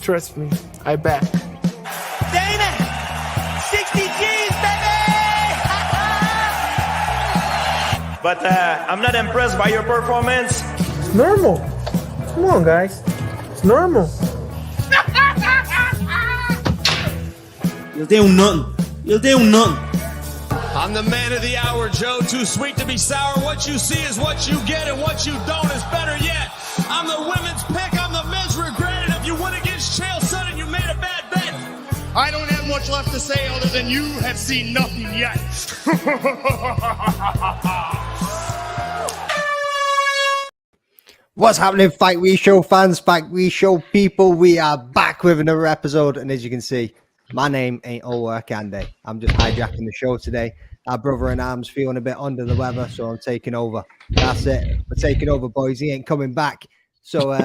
Trust me, I bet. Dana, 60 G's, baby! But I'm not impressed by your performance. It's normal. Come on, guys. It's normal. You'll do nothing. You'll do nothing. I'm the man of the hour, Joe. Too sweet to be sour. What you see is what you get, and what you don't is better yet. I'm the women's pick. I'm the men's regret. And if you win against Chael Sonnen, you made a bad bet. I don't have much left to say other than you have seen nothing yet. What's happening, Fight Week Show fans, Fight Week Show people? We are back with another episode, and as you can see, my name ain't all work, Andy. I'm just hijacking the show today. Our brother in arms feeling a bit under the weather, so I'm taking over. That's it. We're taking over, boys. He ain't coming back. So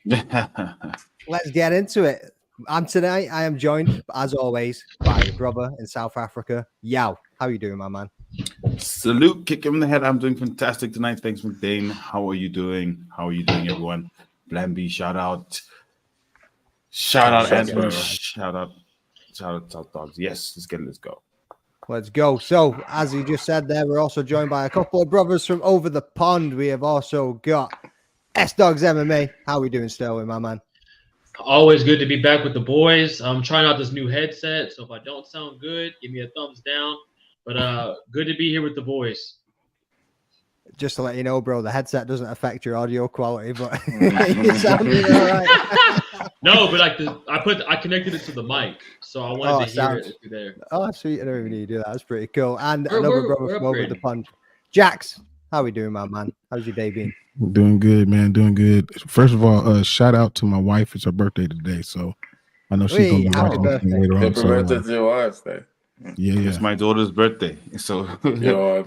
let's get into it. Tonight I am joined, as always, by a brother in South Africa. Yao, how you doing, my man? Salute, kick him in the head. I'm doing fantastic tonight. Thanks, McDane. How are you doing? How are you doing, everyone? Blamby, shout out. Shout out, Anthony. Shout out, South Dogs. Yes, let's go. Let's go. So, as you just said there, we're also joined by a couple of brothers from over the pond. We have also got S-Dogs MMA. How are we doing, Sterling, my man? Always good to be back with the boys. I'm trying out this new headset, so if I don't sound good, give me a thumbs down. But good to be here with the boys. Just to let you know, bro, the headset doesn't affect your audio quality, but you sounded all right. No, but I connected it to the mic, so I wanted to hear it through there. Oh, sweet. I don't even need to do that. That's pretty cool. And another brother from over the pond. Jax, how we doing, my man? How's your day been? Doing good, man. Doing good. First of all, shout out to my wife. It's her birthday today, so I know she's going to be watching later on. Happy birthday to your wife, day. Yeah. It's my daughter's birthday, so yeah.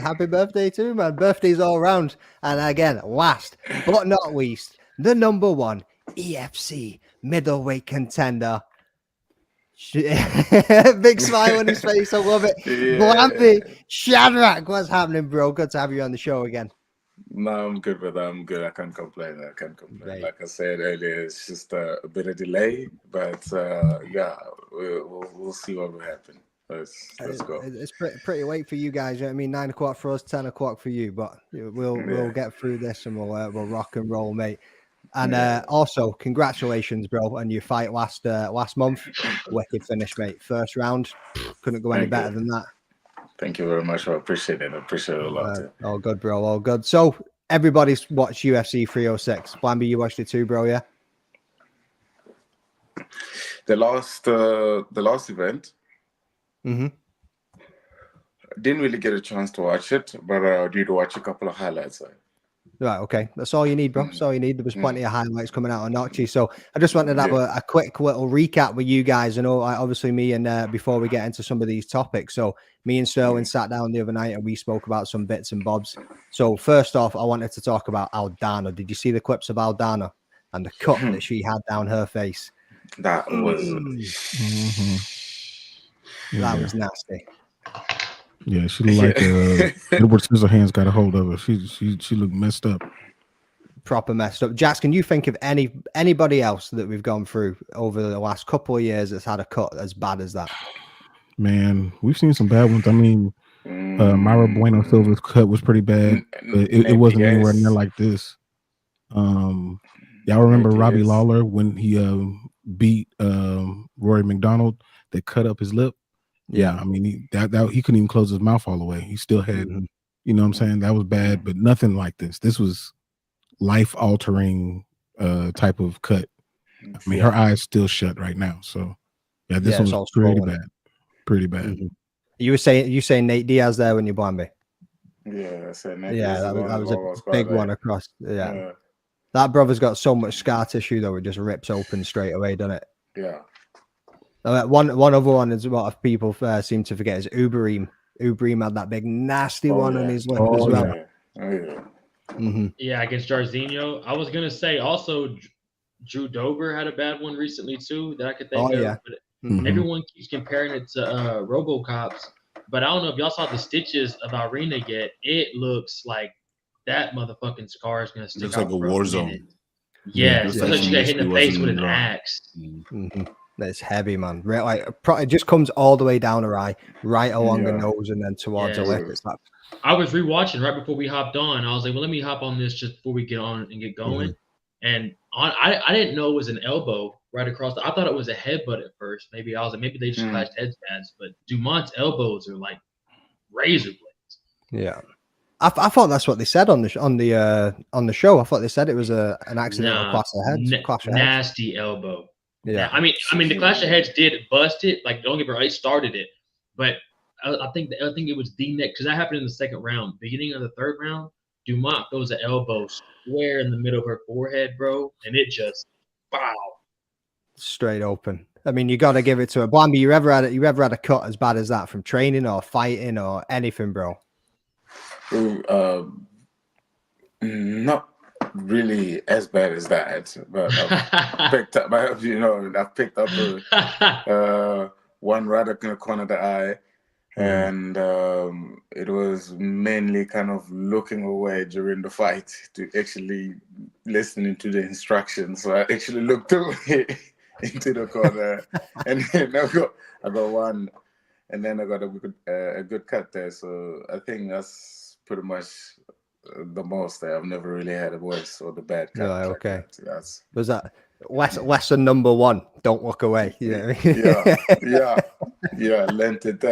Happy birthday too, man. Birthdays all round. And again, last but not least, the number one EFC middleweight contender. Big smile on his face. I love it. Blamby, Shadrach, what's happening, bro? Good to have you on the show again. No, I'm good with that. I'm good. I can't complain. Right. Like I said earlier, it's just a bit of delay, but we'll see what will happen. Let's go. It's pretty late for you guys. You know what I mean? 9 o'clock for us, 10 o'clock for you, but we'll get through this and we'll rock and roll, mate. And also, congratulations, bro, on your fight last month. Wicked finish, mate. First round, couldn't go any better than that. Thank you very much. I appreciate it. I appreciate it a lot. All good, bro. All good. So everybody's watched UFC 306. Blamby, you watched it too, bro? Yeah. The last event. Mm-hmm. Didn't really get a chance to watch it, but I did watch a couple of highlights. Right, okay. That's all you need, bro. That's all you need. There was plenty of highlights coming out on Notchi. So I just wanted to have a quick little recap with you guys. I know, obviously, me and before we get into some of these topics. So me and Sterling sat down the other night and we spoke about some bits and bobs. So first off, I wanted to talk about Aldana. Did you see the clips of Aldana and the cut that she had down her face? That was... That was nasty. Yeah, she looked like Edward Scissorhands got a hold of her. She looked messed up. Proper messed up. Jax, can you think of anybody else that we've gone through over the last couple of years that's had a cut as bad as that? Man, we've seen some bad ones. I mean, Myra Bueno Silva's cut was pretty bad, but it wasn't anywhere near like this. Y'all remember Robbie Lawler when he beat Rory McDonald? They cut up his lip. Yeah, I mean he couldn't even close his mouth all the way. He still had, you know what I'm saying? That was bad, but nothing like this. This was life-altering type of cut. I mean, her eyes still shut right now. So yeah, this one was pretty bad. Pretty bad. Mm-hmm. You saying Nate Diaz there when you blind me? Yeah, I said Nate. Yeah, that was a big one across. Yeah, that brother's got so much scar tissue though; it just rips open straight away, doesn't it? Yeah. One other one is what people seem to forget is Uberim. Uberim had that big nasty one on his lip as well. Yeah, against Jarzinho. I was gonna say also Drew Dober had a bad one recently too that I could think of. Yeah. But everyone keeps comparing it to RoboCop's, but I don't know if y'all saw the stitches of Irina yet. It looks like that motherfucking scar is gonna stick out. Looks like a war zone. Yes, Those I fights thought she got hit in the face with an raw. axe. That's heavy, man. Like it just comes all the way down her eye, right along the Yeah. nose, and then towards the Yes. lip. It's like I was rewatching right before we hopped on. I was like, well, let me hop on this just before we get on and get going. And I didn't know it was an elbow right across. I thought it was a headbutt at first. Maybe I was like, maybe they just clashed heads pads. But Dumont's elbows are like razor blades. yeah. I thought that's what they said on the show. I thought they said it was an accidental clash of heads. Nasty elbow. Yeah. I mean, the clash of heads did bust it. Like, don't get me wrong, it started it, but I think it was the neck because that happened in the second round. Beginning of the third round, Dumont throws an elbow square in the middle of her forehead, bro, and it just wow. Straight open. I mean, you got to give it to her. Blamby, you ever had a cut as bad as that from training or fighting or anything, bro? Not really as bad as that, but I've picked up. I've picked up one right up in the corner of the eye, and it was mainly kind of looking away during the fight to actually listening to the instructions. So I actually looked away into the corner, and then I got one, and then I got a good cut there. So I think that's pretty much the most there. I've never really had a voice or the bad cut. Right, okay. Like was that lesson number one? Don't look away. Yeah, lent it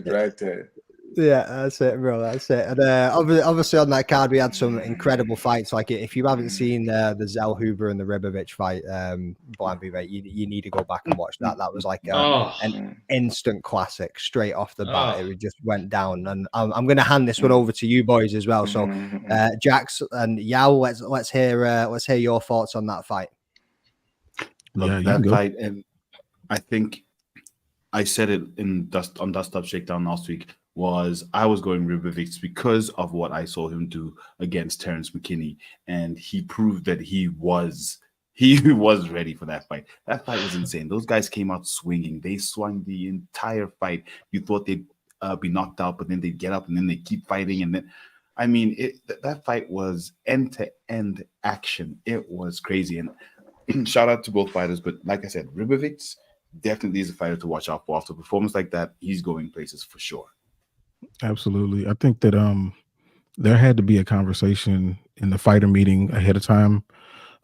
right there. Yeah, that's it, bro. That's it. And obviously on that card, we had some incredible fights. Like if you haven't seen the Zellhuber and the Ribovich fight, Blamby, mate, you need to go back and watch that. That was like an instant classic straight off the bat. It just went down. And I'm going to hand this one over to you boys as well. So, Jax and Yao, let's hear your thoughts on that fight. Look, that fight, and I think I said it on Dust Up Shakedown last week. I was going Ribovich because of what I saw him do against Terrence McKinney, and he proved that he was ready for that fight. That fight was insane. Those guys came out swinging. They swung the entire fight. You thought they'd be knocked out, but then they'd get up and then they keep fighting. And then, I mean, that fight was end-to-end action. It was crazy. And shout out to both fighters. But like I said, Ribovich definitely is a fighter to watch out for. After a performance like that, he's going places for sure. Absolutely. I think that there had to be a conversation in the fighter meeting ahead of time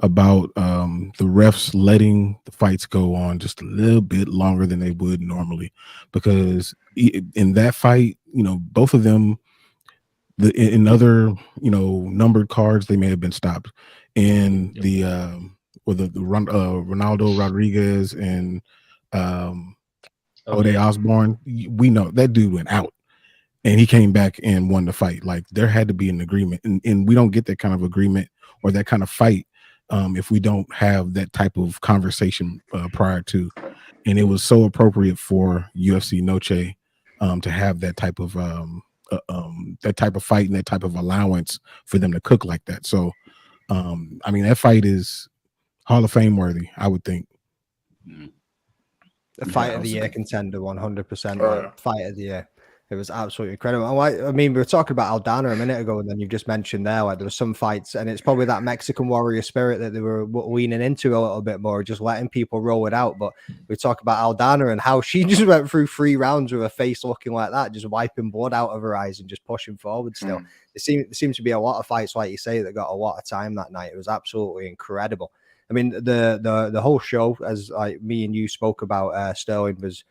about the refs letting the fights go on just a little bit longer than they would normally, because in that fight, both of them, in other numbered cards, they may have been stopped. In the Ronaldo Rodriguez and Ode Osborne, we know that dude went out. And he came back and won the fight. Like, there had to be an agreement, and we don't get that kind of agreement or that kind of fight if we don't have that type of conversation prior to. And it was so appropriate for UFC Noche to have that type of fight and that type of allowance for them to cook like that. So, I mean, that fight is Hall of Fame worthy, I would think. The fight of the year contender, 100%. Fight of the year. It was absolutely incredible. I mean, we were talking about Aldana a minute ago, and then you've just mentioned there, like, there were some fights, and it's probably that Mexican warrior spirit that they were leaning into a little bit more, just letting people roll it out. But we talk about Aldana and how she just went through 3 rounds with her face looking like that, just wiping blood out of her eyes and just pushing forward still. There seemed to be a lot of fights, like you say, that got a lot of time that night. It was absolutely incredible. I mean, the whole show, as like me and you spoke about, Sterling, was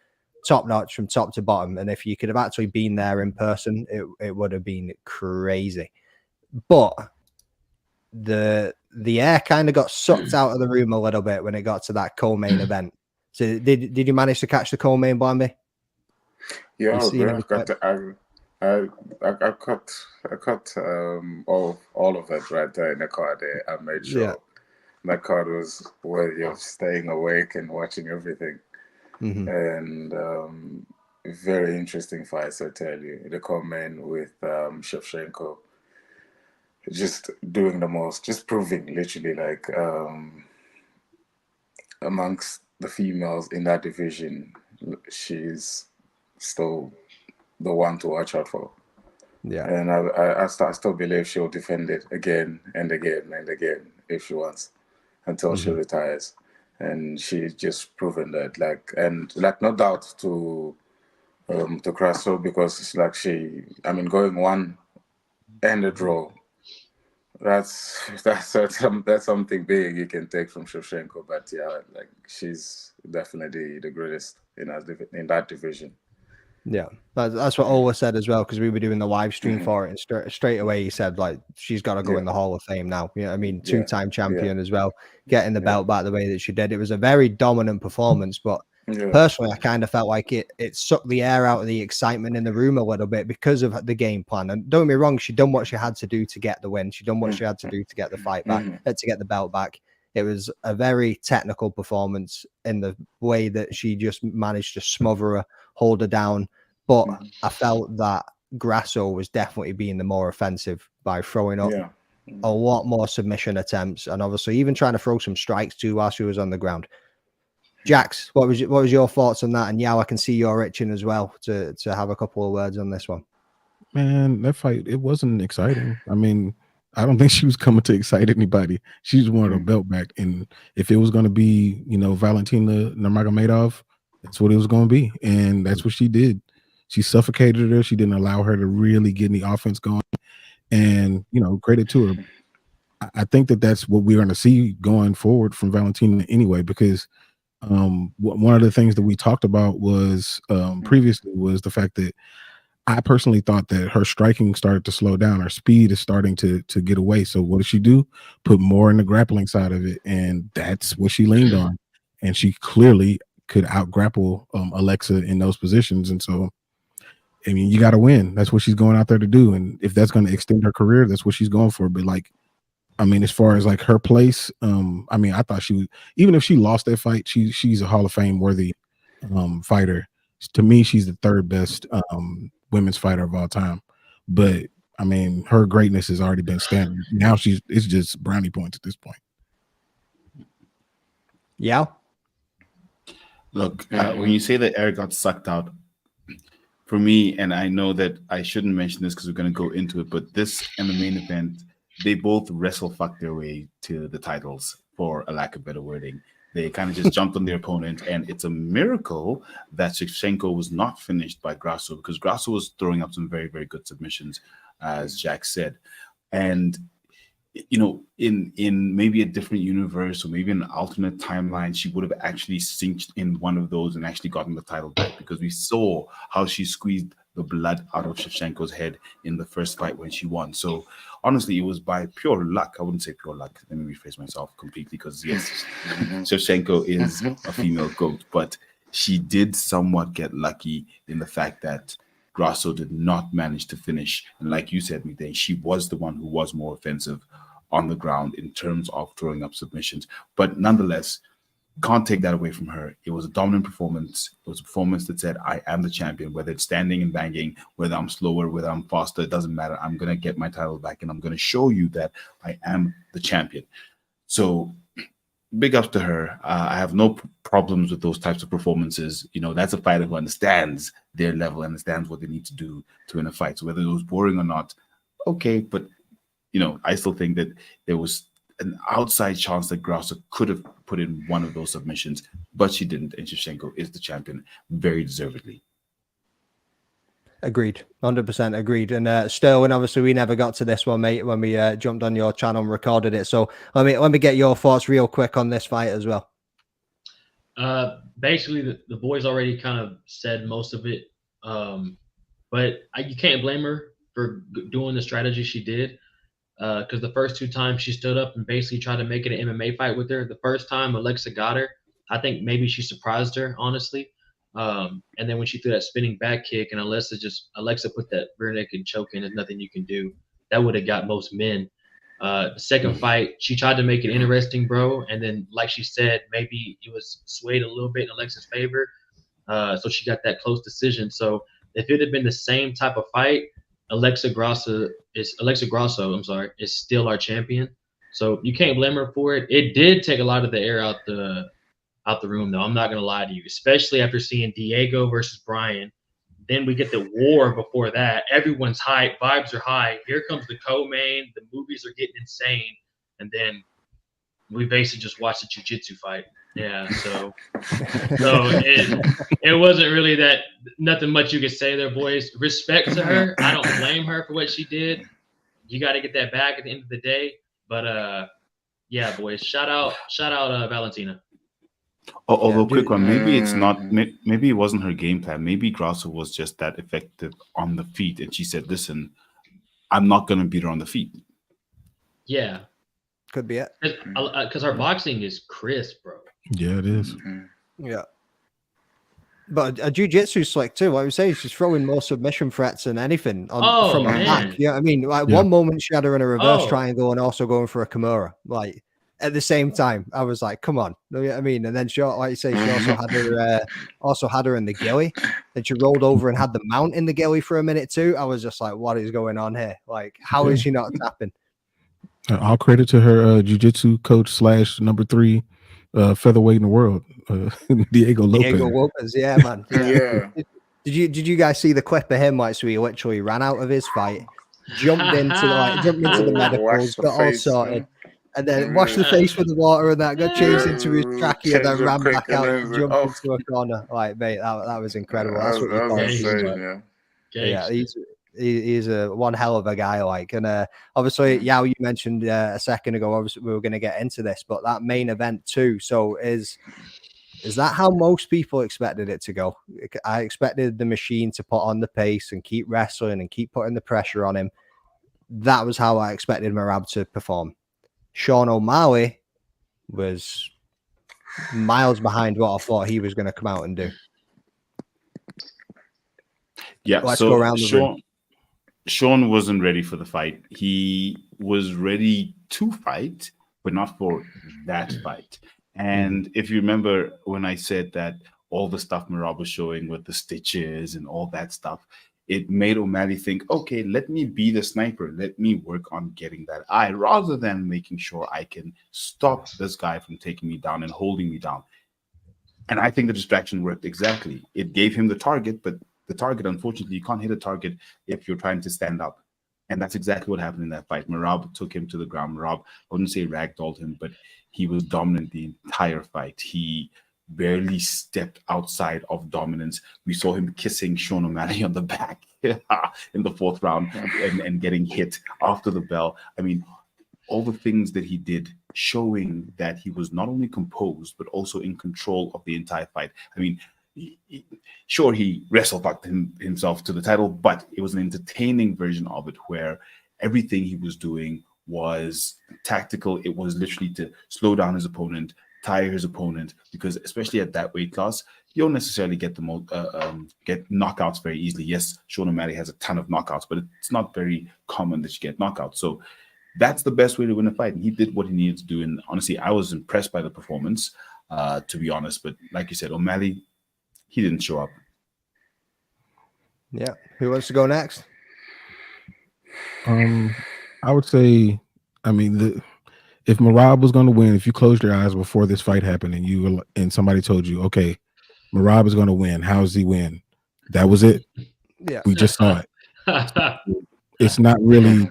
top notch from top to bottom. And if you could have actually been there in person, it would have been crazy. But the air kind of got sucked out of the room a little bit when it got to that co-main event. So did you manage to catch the co-main, Blamby? Yeah, I cut all of that right there in the card there. I made sure that card was worthy of staying awake and watching everything. And very interesting fights, I tell you. The co-main with Shevchenko, just doing the most, just proving literally, like, amongst the females in that division, she's still the one to watch out for. Yeah. And I still believe she'll defend it again and again and again if she wants. until she retires. And she's just proven that, no doubt to Grasso, because it's like going one and a draw. That's something big you can take from Shevchenko. But yeah, like she's definitely the greatest in that division. Yeah, that's what Ola said as well, because we were doing the live stream for it, and straight away he said, like, she's got to go in the Hall of Fame now. You know, I mean, two-time champion as well, getting the belt back the way that she did. It was a very dominant performance, but personally, I kind of felt like it sucked the air out of the excitement in the room a little bit because of the game plan. And don't get me wrong, she done what she had to do to get the win. She done what she had to do to get the fight back, to get the belt back. It was a very technical performance in the way that she just managed to smother her, hold her down. But I felt that Grasso was definitely being the more offensive by throwing up a lot more submission attempts, and obviously even trying to throw some strikes too while she was on the ground. Jax, what was your thoughts on that? And Yao, I can see you're itching as well to have a couple of words on this one. Man, that fight, it wasn't exciting. I mean, I don't think she was coming to excite anybody. She just wanted her belt back. And if it was going to be, Valentina Nurmagomedov, that's what it was going to be. And that's what she did. She suffocated her. She didn't allow her to really get any offense going. And, credit to her. I think that's what we're going to see going forward from Valentina anyway, because one of the things that we talked about was previously was the fact that I personally thought that her striking started to slow down. Her speed is starting to get away. So what did she do? Put more in the grappling side of it. And that's what she leaned on. And she clearly could out grapple Alexa in those positions. And so, I mean, you got to win. That's what she's going out there to do. And if that's going to extend her career, that's what she's going for. But as far as like her place, I thought she would, even if she lost that fight, she's a Hall of Fame worthy fighter. To me, she's the third best women's fighter of all time. But her greatness has already been standard. Now it's just brownie points at this point. Yeah. Look, when you say that Eric got sucked out, for me, and I know that I shouldn't mention this because we're going to go into it, but this and the main event, they both wrestle fuck their way to the titles, for a lack of better wording. They kind of just jumped on their opponent, and it's a miracle that Shevchenko was not finished by Grasso, because Grasso was throwing up some very, very good submissions, as Jack said. And, in maybe a different universe or maybe an alternate timeline, she would have actually cinched in one of those and actually gotten the title back, because we saw how she squeezed the blood out of Shevchenko's head in the first fight when she won. So honestly, it was by pure luck. I wouldn't say pure luck. Let me rephrase myself completely, because yes, Shevchenko is a female GOAT, but she did somewhat get lucky in the fact that Grasso did not manage to finish. And like you said, Midday, she was the one who was more offensive on the ground in terms of throwing up submissions. But nonetheless, can't take that away from her. It was a dominant performance. It was a performance that said, I am the champion, whether it's standing and banging, whether I'm slower, whether I'm faster, it doesn't matter. I'm going to get my title back, and I'm going to show you that I am the champion. So big ups to her. I have no problems with those types of performances. That's a fighter who understands their level, understands what they need to do to win a fight. So whether it was boring or not, okay. But, I still think that there was an outside chance that Grasso could have put in one of those submissions, but she didn't, and Shevchenko is the champion very deservedly. Agreed, 100% agreed. And Sterling, obviously, we never got to this one, mate, when we jumped on your channel and recorded it. So let me get your thoughts real quick on this fight as well. Basically, the boys already kind of said most of it, but you can't blame her for doing the strategy she did. Because the first two times she stood up and basically tried to make it an MMA fight with her. The first time Alexa got her, I think maybe she surprised her, honestly. And then when she threw that spinning back kick and Alexa put that rear naked choke in, there's nothing you can do. That would have got most men. The second fight, she tried to make it interesting, bro. And then, like she said, maybe it was swayed a little bit in Alexa's favor. So she got that close decision. So if it had been the same type of fight, Alexa Grasso is still our champion. So you can't blame her for it. It did take a lot of the air out the room, though. I'm not gonna lie to you, especially after seeing Diego versus Brian. Then we get the war before that. Everyone's hype, vibes are high. Here comes the co-main. The movies are getting insane, and then we basically just watched a jiu-jitsu fight. Yeah, so it wasn't really that nothing much you could say there, boys. Respect to her. I don't blame her for what she did. You got to get that back at the end of the day. But yeah, boys, shout out Valentina. Although, quick one, maybe it's not. Maybe it wasn't her game plan. Maybe Grasso was just that effective on the feet, and she said, "Listen, I'm not going to beat her on the feet." Yeah, could be it. Because our boxing is crisp, bro. Yeah, it is. Yeah. But a jiu-jitsu slick too. Like we say, she's throwing more submission threats than anything from her back. Yeah, I mean, like one moment she had her in a reverse triangle and also going for a Kimura. Like at the same time, I was like, "Come on!" You know what I mean, and then she, like you say, she also had her in the gilly, and she rolled over and had the mount in the gilly for a minute too. I was just like, "What is going on here? Like, how is she not tapping?" All credit to her jiu-jitsu coach / number 3 featherweight in the world, Diego Lopez. Diego Lopez, yeah, man. Yeah. Did you guys see the clip of him? Like, so he literally ran out of his fight, jumped into the medicals, got all sorted, and then washed the face with the water and that, got changed into his trachea, and then ran back out and jumped into a corner. Like, mate, that was incredible. That's what he's a one hell of a guy. Like, and obviously, Yao, you mentioned a second ago. Obviously, we were going to get into this, but that main event too. So is that how most people expected it to go? I expected the machine to put on the pace and keep wrestling and keep putting the pressure on him. That was how I expected Merab to perform. Sean O'Malley was miles behind what I thought he was going to come out and do. Yeah, let's go around the room. Sean wasn't ready for the fight. He was ready to fight, but not for that fight. And if you remember when I said that all the stuff Merab was showing with the stitches and all that stuff, it made O'Malley think, okay, let me be the sniper. Let me work on getting that eye rather than making sure I can stop this guy from taking me down and holding me down. And I think the distraction worked exactly. It gave him the target, but the target, unfortunately, you can't hit a target if you're trying to stand up. And that's exactly what happened in that fight. Merab took him to the ground. Merab, I wouldn't say ragdolled him, but he was dominant the entire fight. He barely stepped outside of dominance. We saw him kissing Sean O'Malley on the back in the 4th round and getting hit after the bell. I mean, all the things that he did showing that he was not only composed, but also in control of the entire fight. I mean, sure, he wrestle-fucked himself to the title, but it was an entertaining version of it where everything he was doing was tactical. It was literally to slow down his opponent, tire his opponent, because especially at that weight class, you don't necessarily get get knockouts very easily. Yes, Sean O'Malley has a ton of knockouts, but it's not very common that you get knockouts. So that's the best way to win a fight. And he did what he needed to do. And honestly, I was impressed by the performance, to be honest. But like you said, O'Malley, he didn't show up. Yeah. Who wants to go next? I would say, I mean, if Merab was going to win, if you closed your eyes before this fight happened and somebody told you, okay, Merab is going to win, how does he win? That was it. Yeah. We just saw it. It's not really,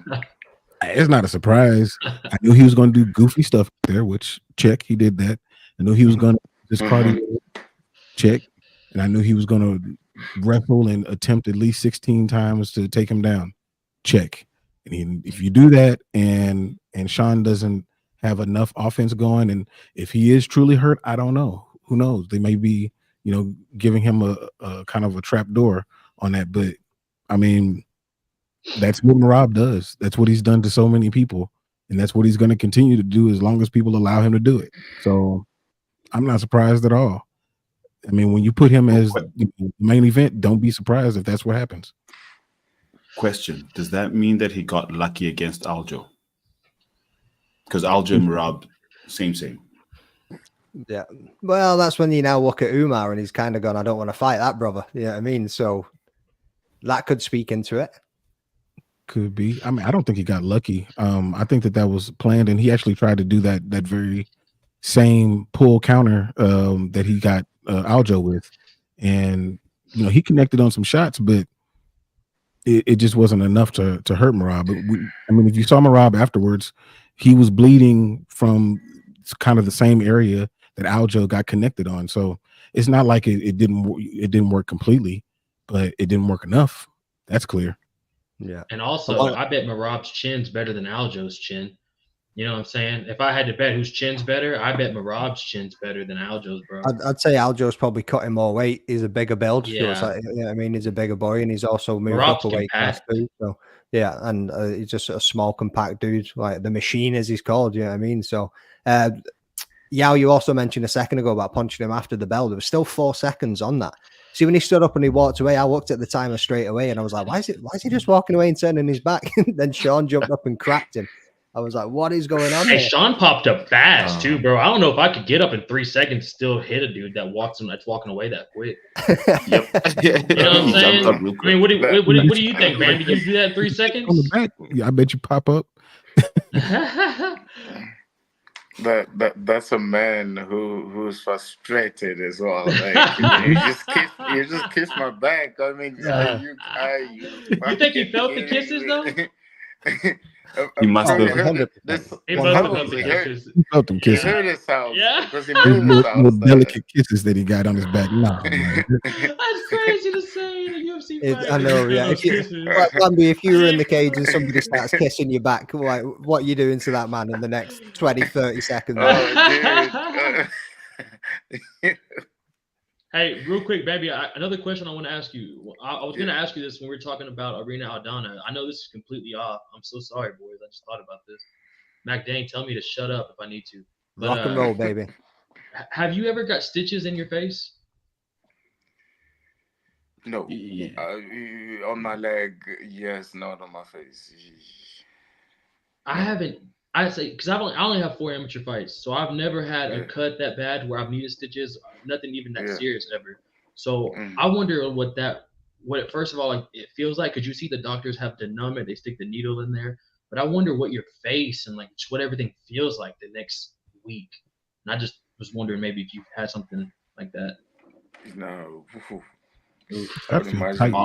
it's not a surprise. I knew he was going to do goofy stuff there, which check, he did that. I knew he was going to this cardio, check. And I knew he was going to wrestle and attempt at least 16 times to take him down. Check. And if you do that and Sean doesn't have enough offense going, and if he is truly hurt, I don't know. Who knows? They may be, giving him a kind of a trap door on that. But, I mean, that's what Merab does. That's what he's done to so many people. And that's what he's going to continue to do as long as people allow him to do it. So I'm not surprised at all. I mean, when you put him as the main event, don't be surprised if that's what happens. Question: does that mean that he got lucky against Aljo? Because Aljo and Merab, same. Yeah. Well, that's when you now look at Umar and he's kind of gone, I don't want to fight that brother. You know what I mean? So that could speak into it. Could be. I mean, I don't think he got lucky. I think that was planned, and he actually tried to do that very same pull counter that he got Aljo with, and he connected on some shots, but it just wasn't enough to hurt Merab. But I mean, if you saw Merab afterwards, he was bleeding from it's kind of the same area that Aljo got connected on. So it's not like it didn't work completely, but it didn't work enough. That's clear. Yeah. And also, I bet Marab's chin's better than Aljo's chin. You know what I'm saying? If I had to bet whose chin's better, I bet Marab's chin's better than Aljo's, bro. I'd say Aljo's probably cutting more weight. He's a bigger build. So it's Yeah. like, you know what I mean? He's a bigger boy, and he's also moved Marab's up a weight class too. So yeah, and he's just a small, compact dude, like the machine, as he's called. You know what I mean? So, Yao, you also mentioned a second ago about punching him after the bell. There was still 4 seconds on that. See, when he stood up and he walked away, I looked at the timer straight away, and I was like, why is he just walking away and turning his back? Then Sean jumped up and cracked him. I was like, what is going on Hey, here? Sean popped up fast too, bro. I don't know if I could get up in 3 seconds still hit a dude that's walking away that quick. Yep. You know what I'm saying? I mean, what do you think, man? Did you do that in 3 seconds? On the back, yeah, I bet you pop up. That's a man who's frustrated as well. Like, you just kiss my back. I mean, you think he felt the kisses though? He must have. He felt them kisses. He heard his sound. Yeah. Because he Those moved his little sound. delicate kisses that he got on his back. Nah, man. That's crazy to say in a UFC fight. I know, yeah. If you were in the cage and somebody starts kissing your back, what are you doing to that man in the next 20, 30 seconds? Oh, dude. Hey, real quick, baby, another question I want to ask you. I was going to ask you this when we were talking about Arena Aldana. I know this is completely off. I'm so sorry, boys. I just thought about this. Mac Dang, tell me to shut up if I need to. But, rock and roll, baby. Have you ever got stitches in your face? No. On my leg, yes, not on my face. I haven't. I say because I only have 4 amateur fights, so I've never had a cut that bad where I've needed stitches. Nothing even that serious ever. So I wonder what it first of all like it feels like. Because you see the doctors have to numb it, they stick the needle in there. But I wonder what your face and like what everything feels like the next week. And I just was wondering maybe if you've had something like that. No.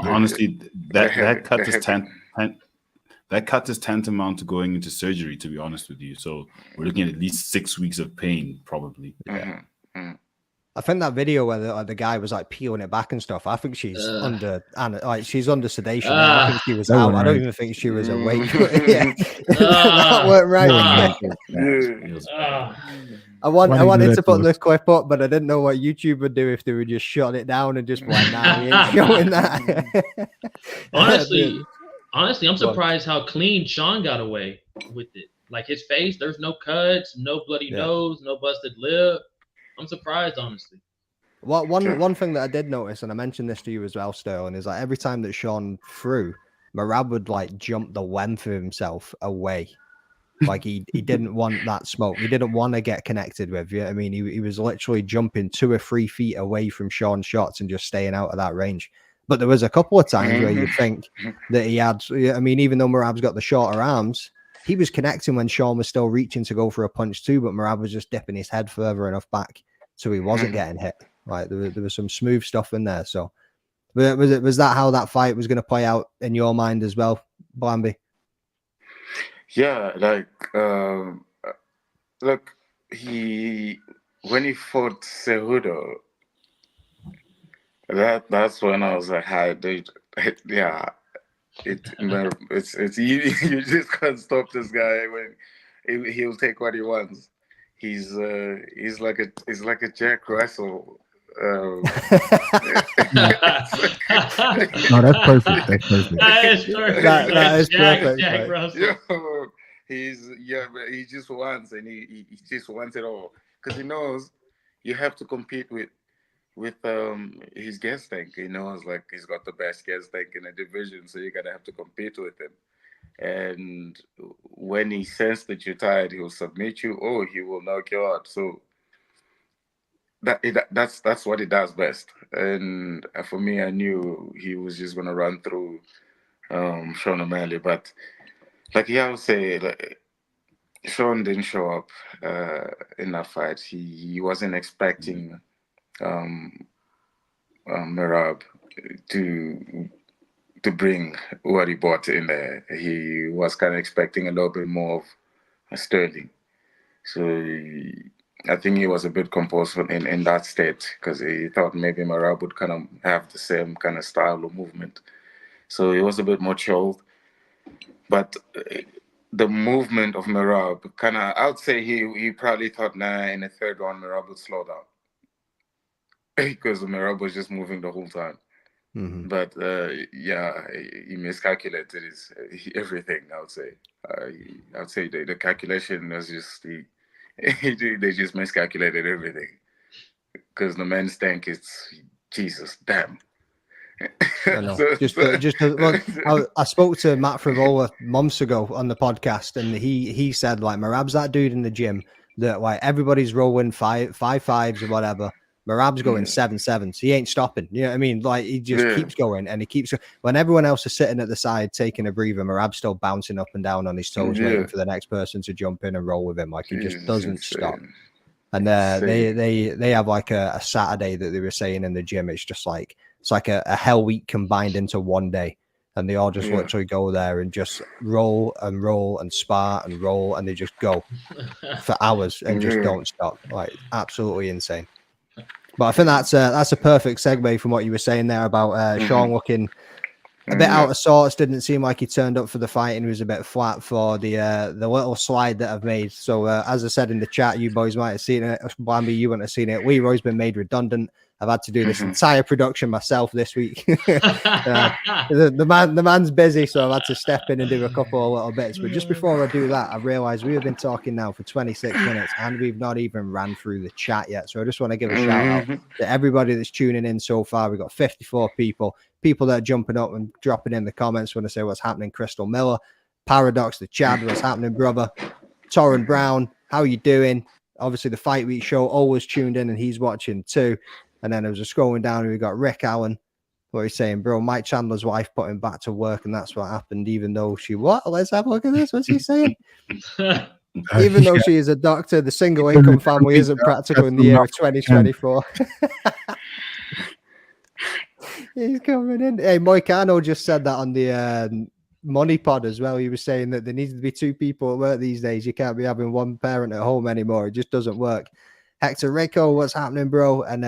Honestly, that cut is that cut is tantamount to going into surgery, to be honest with you. So we're looking at least 6 weeks of pain, probably. Yeah. I think that video where the guy was like peeling it back and stuff. I think she's under sedation. I think she was out. I don't even think she was awake. That weren't right. I wanted to put this clip up, but I didn't know what YouTube would do if they would just shut it down and just be like, "Nah, we ain't showing that." Honestly, I'm surprised how clean Sean got away with it. Like his face, there's no cuts, no bloody nose, no busted lip. I'm surprised, honestly. Well, one thing that I did notice, and I mentioned this to you as well, Sterling, is like every time that Sean threw, Marab would like jump the length of himself away. Like he didn't want that smoke. He didn't want to get connected with you. I mean, he was literally jumping 2 or 3 feet away from Sean's shots and just staying out of that range. But there was a couple of times where you think that he had, I mean, even though Marab's got the shorter arms, he was connecting when Sean was still reaching to go for a punch too, but Marab was just dipping his head further enough back so he wasn't getting hit. Like there was some smooth stuff in there. So was that how that fight was going to play out in your mind as well, Blamby? Yeah, like look, when he fought Cejudo, that's when I was like, "Hi, dude, yeah, it's you just can't stop this guy when he'll take what he wants. He's like a Jack Russell." No, that's perfect. That's perfect. That is perfect. That is perfect. Jack Russell. But he just wants, and he just wants it all because he knows you have to compete with his gas tank. He knows like he's got the best gas tank in the division, so you gotta have to compete with him. And when he senses that you're tired, he'll submit you, or he will knock you out. So that's what he does best. And for me, I knew he was just gonna run through Sean O'Malley, but like I would say, like, Sean didn't show up in that fight. He wasn't expecting Merab to bring what he brought in there. He was kind of expecting a little bit more of Sterling. So I think he was a bit composed in that state because he thought maybe Merab would kind of have the same kind of style of movement. So he was a bit more chilled. But the movement of Merab kind of, I would say he probably thought, in the third round, Merab would slow down. Because Merab was just moving the whole time. Mm-hmm. But he miscalculated everything, I would say. I would say the calculation was just, they just miscalculated everything. Because the men's tank is, Jesus, damn. I know. I spoke to Matt Frivola months ago on the podcast, and he said, like, Merab's that dude in the gym that, like, everybody's rolling five fives or whatever. Merab's going 7-7s. He ain't stopping. You know what I mean? Like, he just keeps going, and he keeps, when everyone else is sitting at the side taking a breather, Merab's still bouncing up and down on his toes, waiting for the next person to jump in and roll with him. Like, he just doesn't stop. And they have like a Saturday that they were saying in the gym. It's just like, it's like a hell week combined into one day. And they all just literally go there and just roll and spar and roll, and they just go for hours and just don't stop. Like, absolutely insane. But I think that's a perfect segue from what you were saying there about Sean looking a bit out of sorts. Didn't seem like he turned up for the fight, and he was a bit flat for the little slide that I've made. So as I said in the chat, you boys might have seen it. Bambi, you wouldn't have seen it. Leroy's been made redundant. I've had to do this entire production myself this week. The man's busy, so I've had to step in and do a couple of little bits. But just before I do that, I realized we have been talking now for 26 minutes and we've not even ran through the chat yet. So I just want to give a shout out to everybody that's tuning in so far. We've got 54 people that are jumping up and dropping in the comments when I say what's happening. Crystal Miller, Paradox, the Chad, what's happening, brother? Torrin Brown, how you doing? Obviously, the Fight Week show always tuned in and he's watching too. And then I was just scrolling down and we got Rick Allen. What he's saying, bro, Mike Chandler's wife put him back to work, and that's what happened, even though she Let's have a look at this. What's he saying? Even though she is a doctor, the single income family isn't practical in the year of 2024. He's coming in. Hey, Moicano just said that on the Money Pod as well. He was saying that there needs to be two people at work these days. You can't be having one parent at home anymore. It just doesn't work. Hector Rico, what's happening, bro? And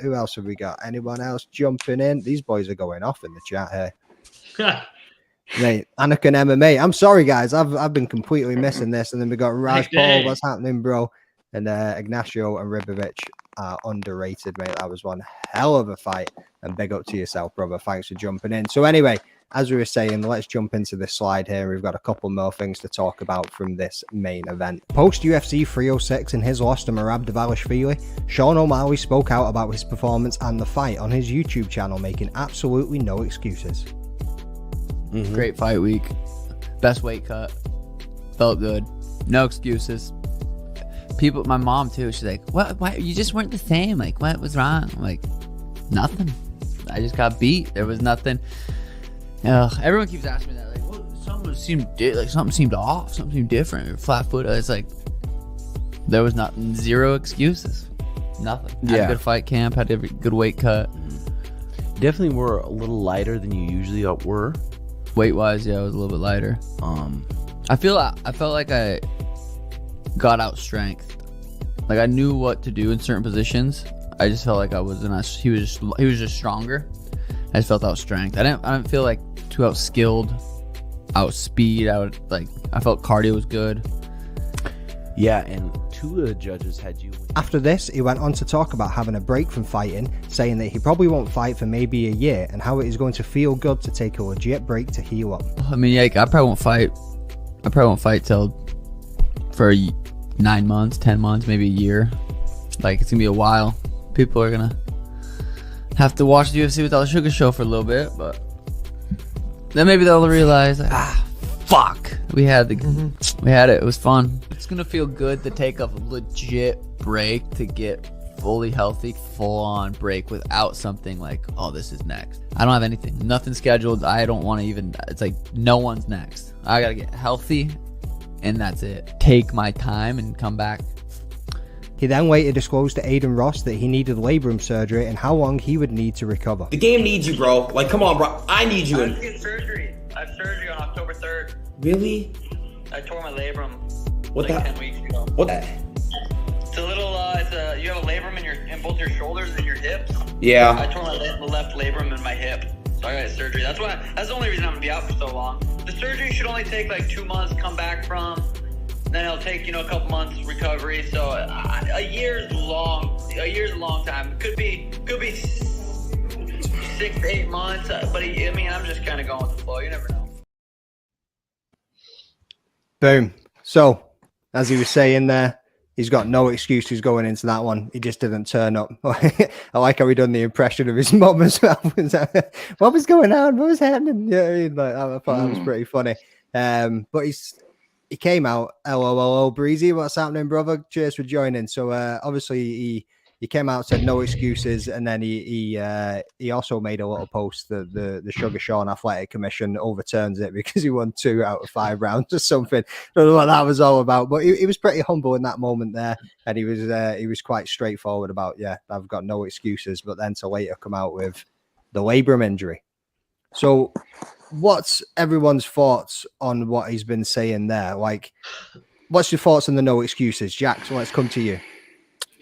who else have we got? Anyone else jumping in? These boys are going off in the chat here. Mate, Anakin MMA. I'm sorry, guys. I've been completely missing this. And then we got Raj Paul. What's happening, bro? And Ignacio and Ribovic are underrated, mate. That was one hell of a fight. And big up to yourself, brother. Thanks for jumping in. So anyway, as we were saying, let's jump into this slide here. We've got a couple more things to talk about from this main event. Post UFC 306 in his loss to Merab Dvalishvili, Sean O'Malley spoke out about his performance and the fight on his YouTube channel, making absolutely no excuses. Great fight week. Best weight cut. Felt good. No excuses. People, my mom too, she's like, what? Why? You just weren't the same. Like, what was wrong? I'm like, nothing. I just got beat. There was nothing. Everyone keeps asking me that, like, well, something seemed off, something seemed different, flat foot. It's like there was zero excuses, nothing. Had a good fight camp, had a good weight cut. Definitely were a little lighter than you usually were. Weight wise, I was a little bit lighter. I felt like I got out strength. Like I knew what to do in certain positions. I just felt like I wasn't. He was just stronger. I just felt out strength. I didn't feel like too out skilled, out speed. I felt cardio was good. Yeah, and two of the judges had you. After this, he went on to talk about having a break from fighting, saying that he probably won't fight for maybe a year, and how it is going to feel good to take a legit break to heal up. I mean, like, I probably won't fight till for 9 months, 10 months, maybe a year. Like, it's gonna be a while. People are gonna have to watch the UFC without the Sugar Show for a little bit, but then maybe they'll realize, like, fuck, we had it. It was fun. It's gonna feel good to take a legit break to get fully healthy, full on break without something like, oh, this is next. I don't have anything, nothing scheduled. I don't want to even. It's like no one's next. I gotta get healthy, and that's it. Take my time and come back. He then later disclosed to Aiden Ross that he needed labrum surgery and how long he would need to recover. The game needs you, bro. Like, come on, bro. I need you. I'm getting surgery. I have surgery on October 3rd. Really? I tore my labrum what 10 weeks ago. What? It's a little. You have a labrum in both your shoulders and your hips. Yeah. I tore my left labrum in my hip, so I got surgery. That's the only reason I'm gonna be out for so long. The surgery should only take like 2 months to come back from. Then it'll take a couple months recovery. So a year's long. A year's a long time. Could be 6 to 8 months. But I mean, I'm just kind of going with the flow. You never know. Boom. So, as he was saying there, he's got no excuses going into that one. He just didn't turn up. I like how he done the impression of his mum as well. What was going on? What was happening? Yeah, I thought that was pretty funny. But he came out. LOLO, Breezy. What's happening, brother? Cheers for joining. So obviously he came out, said no excuses, and then he also made a little post that the Sugar Sean Athletic Commission overturns it because he won 2 out of 5 rounds or something. I don't know what that was all about, but he was pretty humble in that moment there, and he was quite straightforward about, yeah, I've got no excuses, but then to later come out with the labrum injury. So what's everyone's thoughts on what he's been saying there? Like, what's your thoughts on the no excuses, Jack? So let's come to you.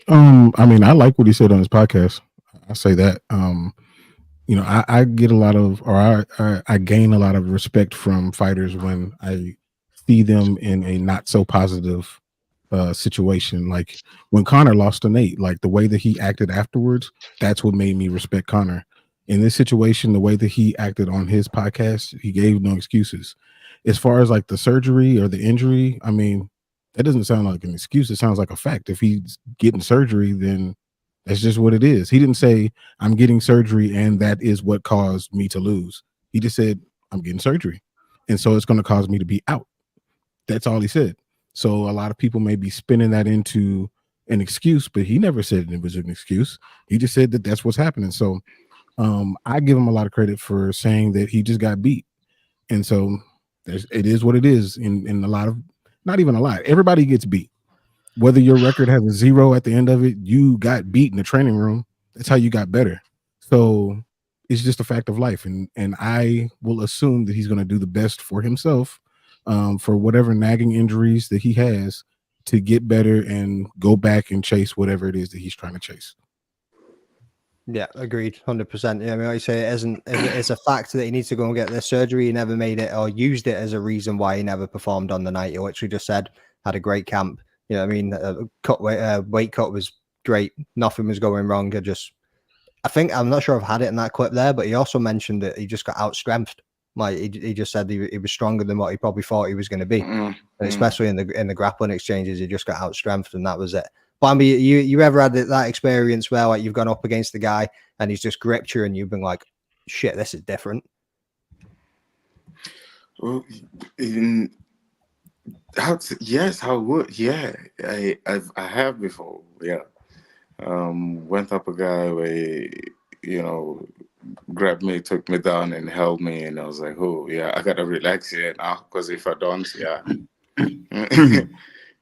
I mean, I like what he said on his podcast. I say that. I get a lot of, or I gain a lot of respect from fighters when I see them in a not so positive situation. Like when Conor lost to Nate, like the way that he acted afterwards, that's what made me respect Conor. In this situation, the way that he acted on his podcast, he gave no excuses. As far as like the surgery or the injury, I mean, that doesn't sound like an excuse. It sounds like a fact. If he's getting surgery, then that's just what it is. He didn't say, I'm getting surgery and that is what caused me to lose. He just said, I'm getting surgery. And so it's going to cause me to be out. That's all he said. So a lot of people may be spinning that into an excuse, but he never said it was an excuse. He just said that that's what's happening. So I give him a lot of credit for saying that he just got beat. And so it is what it is in a lot of, not even a lot. Everybody gets beat. Whether your record has a 0 at the end of it, you got beat in the training room. That's how you got better. So it's just a fact of life. And I will assume that he's going to do the best for himself, for whatever nagging injuries that he has, to get better and go back and chase whatever it is that he's trying to chase. Yeah, agreed, 100%. Yeah, I mean, like you say, it's a fact that he needs to go and get this surgery. He never made it or used it as a reason why he never performed on the night. He literally just said, had a great camp. You know what I mean? Weight cut was great. Nothing was going wrong. I'm not sure I've had it in that clip there, but he also mentioned that he just got out-strengthed. Like he just said he was stronger than what he probably thought he was going to be. And especially in the grappling exchanges, he just got out-strengthed and that was it. Bambi, you ever had that experience where like you've gone up against the guy and he's just gripped you and you've been like, shit, this is different? Well, yes, I would. Yeah, I have before. Yeah, went up a guy where grabbed me, took me down, and held me, and I was like, oh yeah, I gotta relax here now because if I don't, yeah.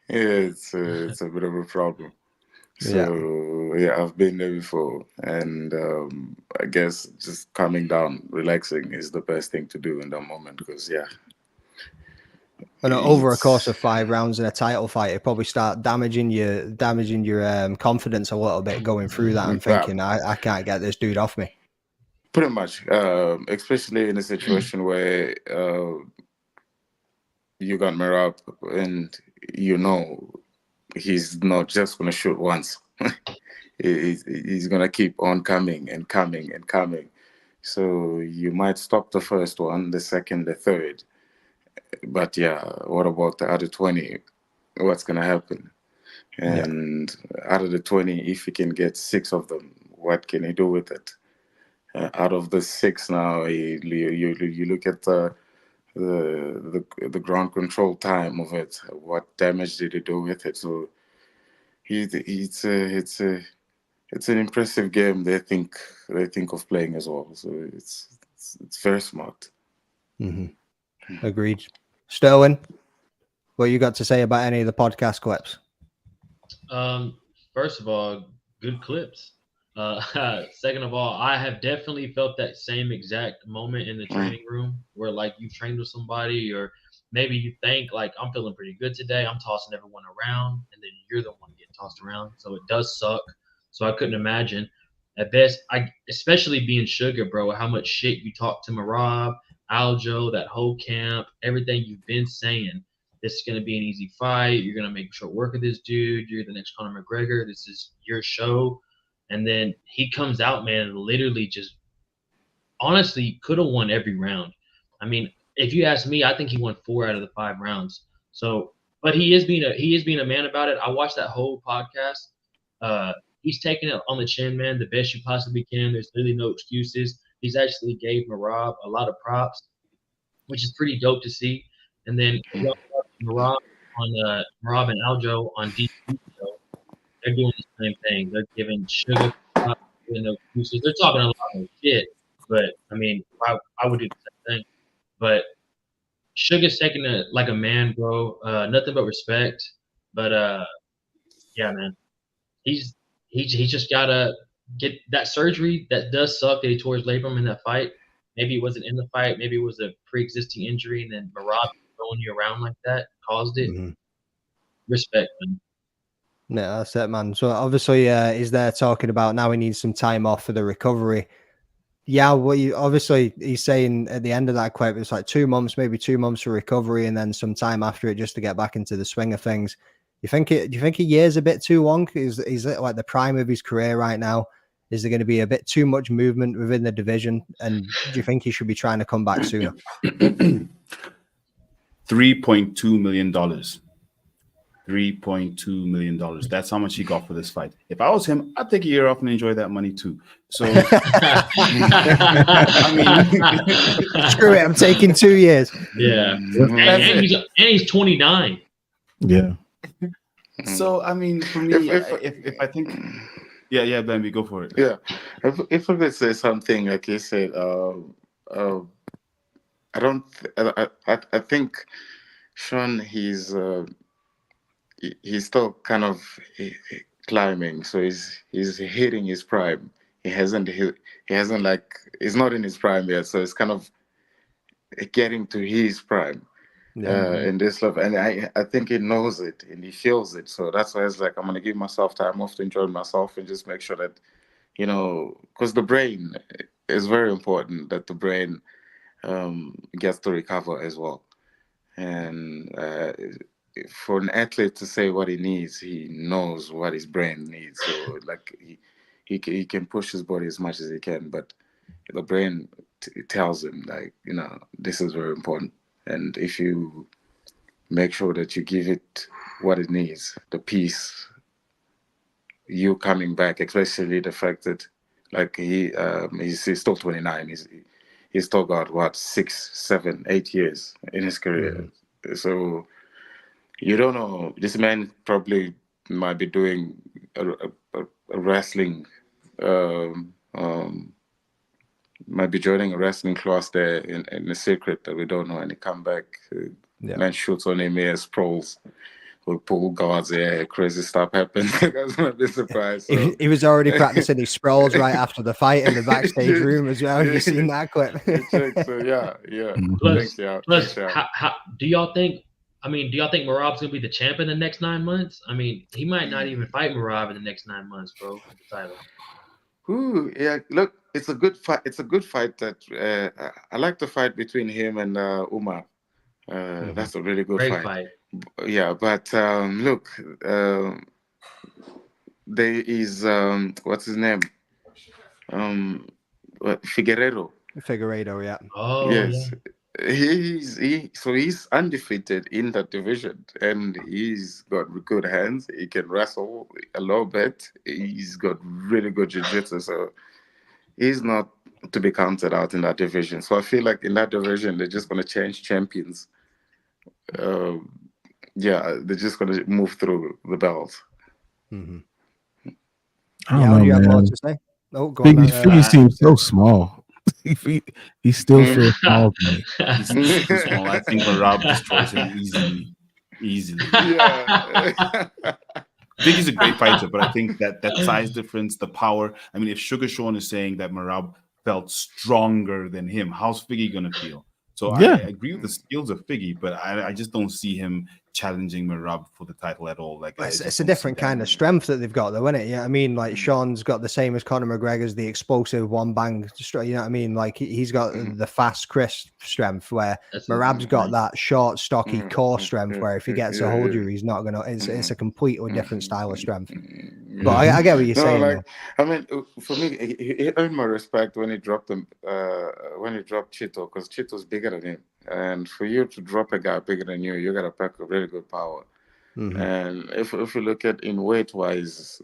Yeah, it's a bit of a problem. So yeah, I've been there before, and I guess just calming down, relaxing is the best thing to do in that moment because And over a course of 5 rounds in a title fight, it probably start damaging your confidence a little bit going through that and thinking, I can't get this dude off me. Pretty much, especially in a situation where you got me up and he's not just going to shoot once. He's going to keep on coming and coming and coming. So you might stop the first one, the second, the third. But yeah, what about the other 20? What's going to happen? And out of the 20, if he can get 6 of them, what can he do with it? Out of the 6 now, you look at the ground control time of it. What damage did he do with it? So it's an impressive game. They think of playing as well. So it's very smart. Mm-hmm. Agreed. Sterling, what you got to say about any of the podcast clips? First of all, good clips. Second of all, I have definitely felt that same exact moment in the training room where like you trained with somebody or maybe you think like I'm feeling pretty good today. I'm tossing everyone around, and then you're the one getting tossed around. So it does suck. So I couldn't imagine. At best, especially being Sugar, bro, how much shit you talk to Marab, Aljo, that whole camp, everything you've been saying. This is going to be an easy fight. You're going to make short work of this dude. You're the next Conor McGregor. This is your show. And then he comes out, man, and literally just honestly could have won every round. I mean, if you ask me, I think he won 4 out of the 5 rounds. So, but he is being a man about it. I watched that whole podcast. He's taking it on the chin, man, the best you possibly can. There's really no excuses. He's actually gave Marab a lot of props, which is pretty dope to see. And then Marab and Aljo on DC show, they're doing the same thing. They're giving Sugar props, no excuses. They're talking a lot of shit, but I mean, I would do the same thing. But Sugar's taking it like a man, bro. Nothing but respect. But yeah, man, he just gotta get that surgery. That does suck that he tore his labrum in that fight. Maybe it wasn't in the fight. Maybe it was a pre-existing injury, and then Marab throwing you around like that caused it. Respect, man. Yeah, that's it, man. So obviously, he's there talking about now he needs some time off for the recovery. Yeah, well, obviously he's saying at the end of that quote, it's like 2 months, maybe 2 months for recovery, and then some time after it just to get back into the swing of things. Do you think a year's a bit too long? Is it like the prime of his career right now? Is there going to be a bit too much movement within the division? And do you think he should be trying to come back sooner? $3.2 million. $3.2 million. That's how much he got for this fight. If I was him, I'd take a year off and enjoy that money too. So, I mean, screw it. I'm taking 2 years. Yeah, and he's 29. Yeah. So, I mean, for me, if I think, yeah, Bambi, go for it. Yeah, if I could say something, like you said, I think Sean, he's still kind of climbing, so he's hitting his prime. He's not in his prime yet, so it's kind of getting to his prime. In this stuff, and I think he knows it and he feels it, so that's why it's like I'm gonna give myself time off to enjoy myself and just make sure that, because the brain is very important, that the brain gets to recover as well. And for an athlete to say what he needs, he knows what his brain needs. So like he can push his body as much as he can, but the brain tells him, like, this is very important. And if you make sure that you give it what it needs, the peace, you coming back, especially the fact that, like, he's still 29. He's still got 6, 7, 8 years in his career. So you don't know. This man probably might be doing a wrestling. Might be joining a wrestling class there in the secret that we don't know, and he come back, man shoots on him, sprawls, will pull guards, crazy stuff happens. That's not be surprised. So. He was already practicing his sprawls right after the fight in the backstage room as well. You've seen that clip. So yeah. Plus, how do y'all think? I mean, do y'all think Marab's gonna be the champ in the next 9 months? I mean, he might not even fight Marab in the next 9 months, bro, for the title. Ooh, yeah. Look, it's a good fight. It's a good fight. That I like the fight between him and Umar. That's a really good fight. Yeah, but look, there is what's his name? Figueiredo, yeah. Oh, yes. Yeah. He's undefeated in that division, and he's got good hands. He can wrestle a little bit. He's got really good jiu-jitsu, so he's not to be counted out in that division. So I feel like in that division they're just going to change champions. They're just going to move through the belt. I don't know, you have man. more to say? Oh, go Figgy seems so small. He still feels small to me. He's too small. I think Marab destroys him easily. Yeah. Figgy's a great fighter, but I think that size difference, the power. I mean, if Sugar Sean is saying that Marab felt stronger than him, how's Figgy gonna feel? So I agree with the skills of Figgy, but I just don't see him challenging Merab for the title at all. Like it's a different kind of strength that they've got, though, isn't it? Yeah, I mean, like Sean's got the same as Conor McGregor's, the explosive one bang. You know what I mean? Like he's got the fast, crisp strength, where Merab's got that short, stocky core strength. Where if he gets a hold of you, he's not gonna. It's a completely different style of strength. But I get what you're saying. Like, I mean, for me, he earned my respect when he dropped him. When he dropped Chito, because Chito's bigger than him, and for you to drop a guy bigger than you got to pack a really good power. And if you look at in weight wise,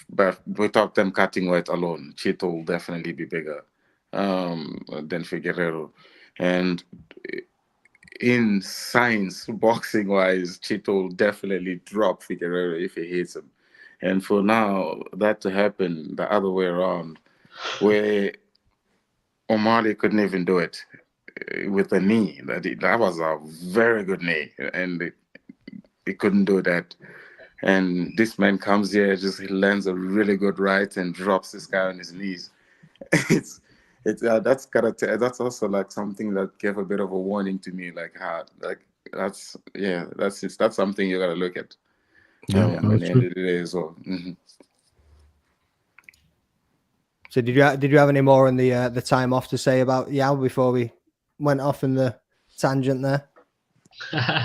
but without them cutting weight alone, Chito will definitely be bigger than Figueiredo. And in science, boxing wise, Chito will definitely drop Figueiredo if he hits him. And for now, that to happen the other way around, where O'Malley couldn't even do it with a knee. That was a very good knee, and he couldn't do that. And this man comes here, he lands a really good right and drops this guy on his knees. That's also like something that gave a bit of a warning to me. That's something you gotta look at. At the end of the day as well. So did you have any more on the time off to say about Yao before we went off in the tangent there?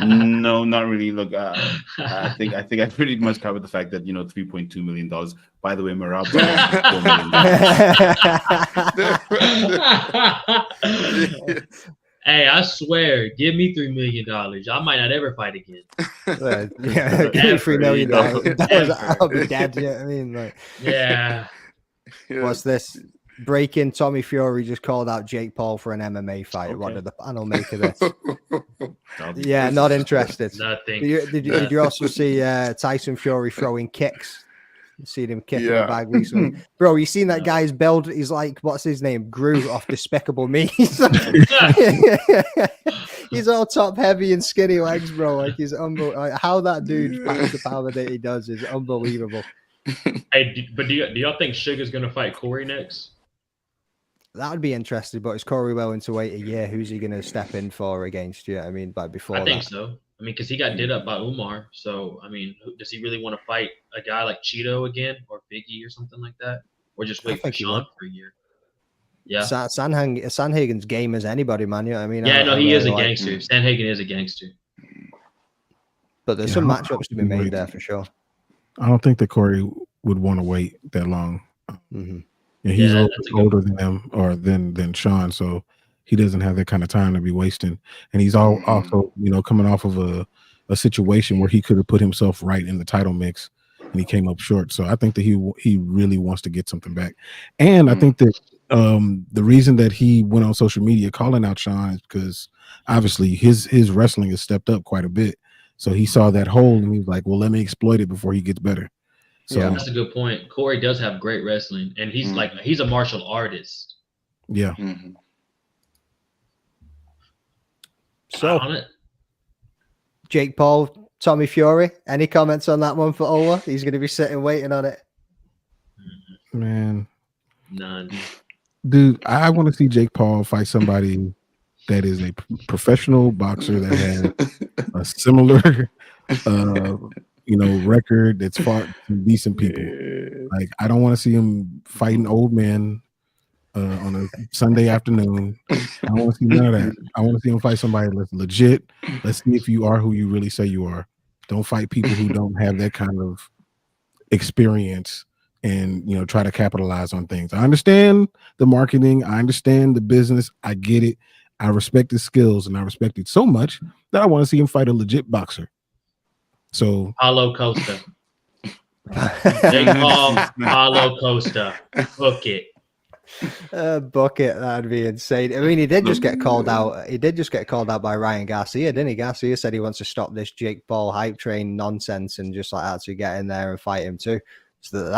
No, not really. Look, I think I pretty much covered the fact that $3.2 million. By the way, Merab $4 million. Hey, I swear, give me $3 million. I might not ever fight again. Give me $3 million. I'll be dead. You know what I mean? Like, yeah. What's this? Breaking Tommy Fury just called out Jake Paul for an MMA fight. Okay. What did the panel make of this? Yeah, not interested. Nothing. Did you also see Tyson Fury throwing kicks? You seen him kicking the bag recently, bro. You seen that guy's build? He's like, what's his name? Gru off Despicable Me. He's all top heavy and skinny legs, bro. Like he's unbelievable. How that dude packs the power that he does is unbelievable. Hey, but do y'all think Sugar's gonna fight Corey next? That would be interesting, but is Corey willing to wait a year? Who's he going to step in for against you? I mean, like before. I think so. I mean, because he got did up by Umar. So, I mean, does he really want to fight a guy like Cheeto again or Biggie or something like that? Or just wait for Sean for a year? Yeah. Sanhagen's game as anybody, man. You know what I mean? Yeah, he is a gangster. Sanhagen is a gangster. But there's some matchups to be made there for sure. I don't think that Corey would want to wait that long. He's a little bit older than them or than Sean, so he doesn't have that kind of time to be wasting. And he's also, coming off of a situation where he could have put himself right in the title mix, and he came up short. So I think that he really wants to get something back. And I think that the reason that he went on social media calling out Sean is because obviously his wrestling has stepped up quite a bit. So he saw that hole and he was like, well, let me exploit it before he gets better. So that's a good point. Corey does have great wrestling, and he's he's a martial artist. Yeah. So, Jake Paul, Tommy Fury. Any comments on that one for Ola? He's going to be sitting waiting on it. Man, none. Dude, I want to see Jake Paul fight somebody that is a professional boxer that has a similar record that's fought some decent people. Like, I don't want to see him fighting old men on a Sunday afternoon. I don't want to see none of that. I want to see him fight somebody that's legit. Let's see if you are who you really say you are. Don't fight people who don't have that kind of experience and try to capitalize on things. I understand the marketing. I understand the business. I get it. I respect his skills, and I respect it so much that I want to see him fight a legit boxer. So Paulo Costa. Jake Paul, Paulo Costa. Book it. Bucket, that'd be insane. I mean, he did just get called out. He did just get called out by Ryan Garcia, didn't he? Garcia said he wants to stop this Jake Paul hype train nonsense and just like actually get in there and fight him too. So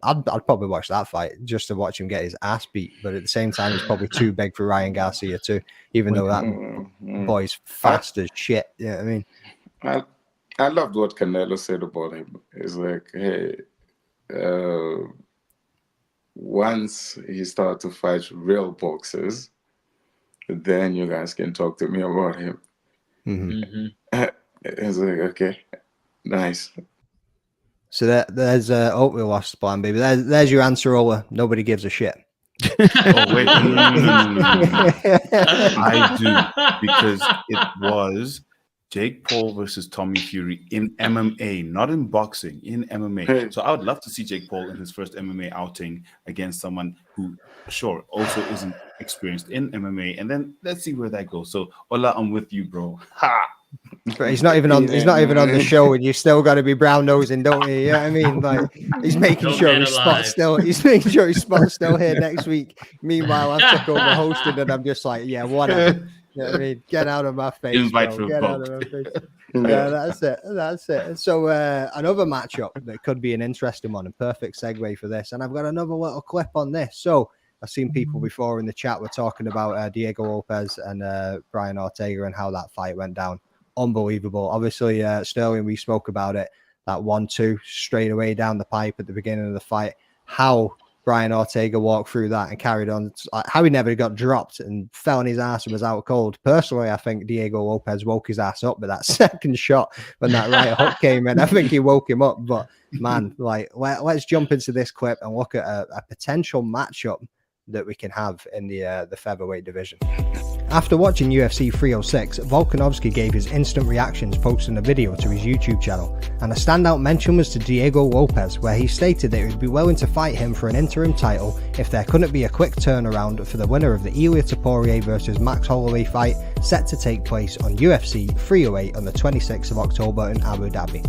I'd probably watch that fight just to watch him get his ass beat. But at the same time, it's probably too big for Ryan Garcia too, even though that boy's fast as shit. You know what I mean? I loved what Canelo said about him. It's like, hey, once he started to fight real boxers, then you guys can talk to me about him. It's like, okay, nice. So there's hope we lost Plan B, but there's your answer, Ola. Nobody gives a shit. Oh wait, I do, because it was Jake Paul versus Tommy Fury in MMA, not in boxing, in MMA. So I would love to see Jake Paul in his first MMA outing against someone who, sure, also isn't experienced in MMA, and then let's see where that goes. So Ola, I'm with you, bro. Ha! But he's not even on. He's not even on the show, and you still got to be brown nosing, don't you? You know what I mean? Like he's making sure his spot's still. He's making sure his spot's still here next week. Meanwhile, I took over hosting, and I'm just like, yeah, whatever. You know what I mean? Get out of my face, Invite bro. for Get vote. out of my face. Yeah, that's it. That's it. So another matchup that could be an interesting one, and perfect segue for this. And I've got another little clip on this. So I've seen people before in the chat were talking about Diego Lopez and Brian Ortega and how that fight went down. Unbelievable. Obviously, Sterling, we spoke about it. That 1-2 straight away down the pipe at the beginning of the fight. How Brian Ortega walked through that and carried on. How he never got dropped and fell on his ass and was out cold. Personally, I think Diego Lopez woke his ass up, but that second shot when that right hook came in, I think he woke him up. But man, like let's jump into this clip and look at a potential matchup that we can have in the featherweight division. After watching UFC 306, Volkanovski gave his instant reactions posting a video to his YouTube channel, and a standout mention was to Diego Lopez, where he stated that he would be willing to fight him for an interim title if there couldn't be a quick turnaround for the winner of the Ilia Topuria versus Max Holloway fight set to take place on UFC 308 on the 26th of October in Abu Dhabi.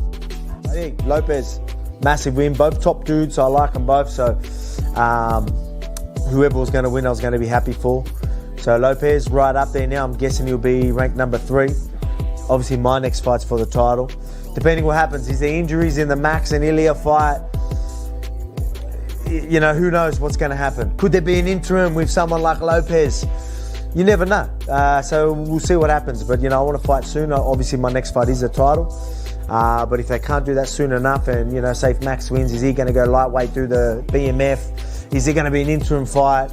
I think Lopez, massive win, both top dudes, so I like them both, so whoever was going to win I was going to be happy for. So Lopez right up there now. I'm guessing he'll be ranked number 3. Obviously my next fight's for the title. Depending what happens, is there injuries in the Max and Ilia fight? You know, who knows what's going to happen. Could there be an interim with someone like Lopez? You never know. So we'll see what happens. But, you know, I want to fight soon. Obviously my next fight is a title. But if they can't do that soon enough and, you know, say if Max wins, is he going to go lightweight, do the BMF? Is there going to be an interim fight?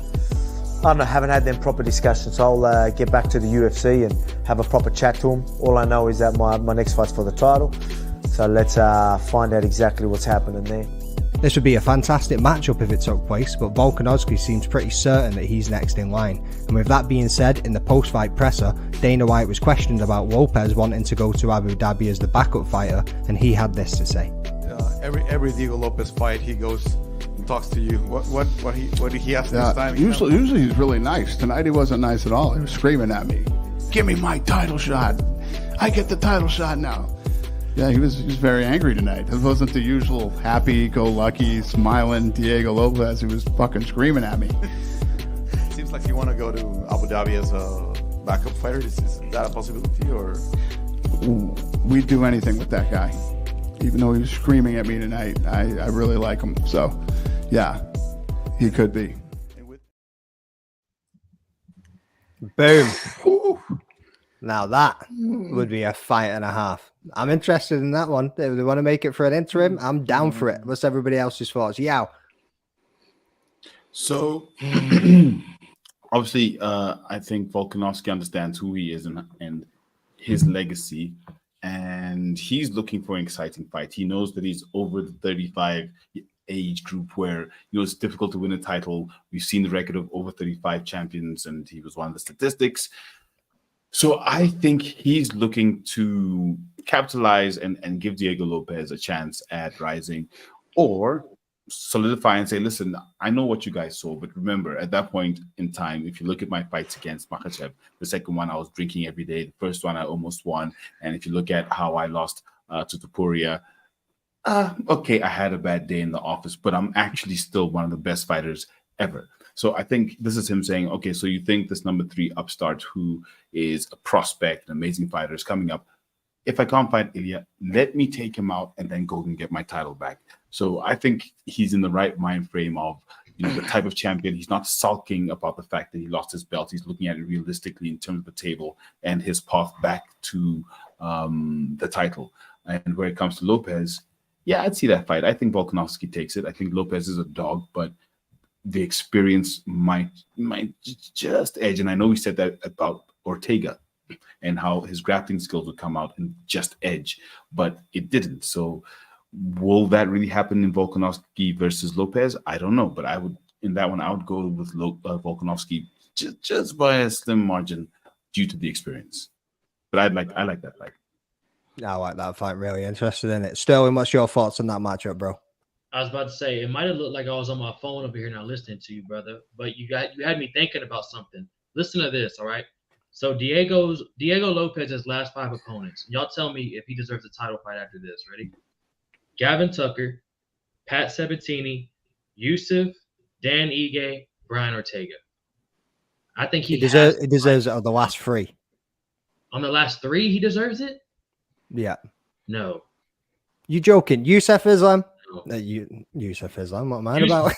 I don't know, haven't had them proper discussions, so I'll get back to the UFC and have a proper chat to them. All I know is that my next fight's for the title, so let's find out exactly what's happening there. This would be a fantastic matchup if it took place, but Volkanovski seems pretty certain that he's next in line. And with that being said, in the post-fight presser, Dana White was questioned about Lopez wanting to go to Abu Dhabi as the backup fighter, and he had this to say. Every Diego Lopez fight, he goes and talks to you. What did he have this time? Usually he's really nice. Tonight he wasn't nice at all. He was screaming at me, "Give me my title shot! I get the title shot now!" Yeah, he was very angry tonight. It wasn't the usual happy-go-lucky, smiling Diego Lopez. He was fucking screaming at me. Seems like you want to go to Abu Dhabi as a backup fighter. Is that a possibility, or? We'd do anything with that guy. Even though he was screaming at me tonight, I really like him. So, yeah, he could be. Boom. Now that would be a fight and a half. I'm interested in that one. If they want to make it for an interim, I'm down for it. What's everybody else's thoughts? Yow. So, obviously, I think Volkanovski understands who he is and his legacy. And he's looking for an exciting fight. He knows that he's over the 35 age group where, you know, it's difficult to win a title. We've seen the record of over 35 champions, and he was one of the statistics. So I think he's looking to capitalize and give Diego Lopez a chance at rising, or solidify and say, listen, I know what you guys saw, but remember, at that point in time, if you look at my fights against Makhachev, the second one I was drinking every day, the first one I almost won, and if you look at how I lost to Topuria, okay, I had a bad day in the office, but I'm actually still one of the best fighters ever. So I think this is him saying, okay, so you think this number 3 upstart who is a prospect, an amazing fighter is coming up. If I can't fight Ilia, let me take him out and then go and get my title back. So I think he's in the right mind frame of, you know, the type of champion. He's not sulking about the fact that he lost his belt. He's looking at it realistically in terms of the table and his path back to the title. And where it comes to Lopez, yeah, I'd see that fight. I think Volkanovski takes it. I think Lopez is a dog, but the experience might just edge. And I know we said that about Ortega and how his grappling skills would come out and just edge, but it didn't. So will that really happen in Volkanovski versus Lopez? I don't know, but I would go with Volkanovski just by a slim margin due to the experience. But I like that fight. I like that fight. Really interested in it. Sterling, what's your thoughts on that matchup, bro? I was about to say it might have looked like I was on my phone over here now listening to you, brother. But you had me thinking about something. Listen to this, all right? So Diego Lopez's last 5 opponents. Y'all tell me if he deserves a title fight after this. Ready? Gavin Tucker, Pat Sabatini, Yusuf, Dan Ige, Brian Ortega. I think he deserves it on the last 3. On the last 3, he deserves it? Yeah. No. You joking? Yusuf Islam? No. Yusuf Islam, what am I about?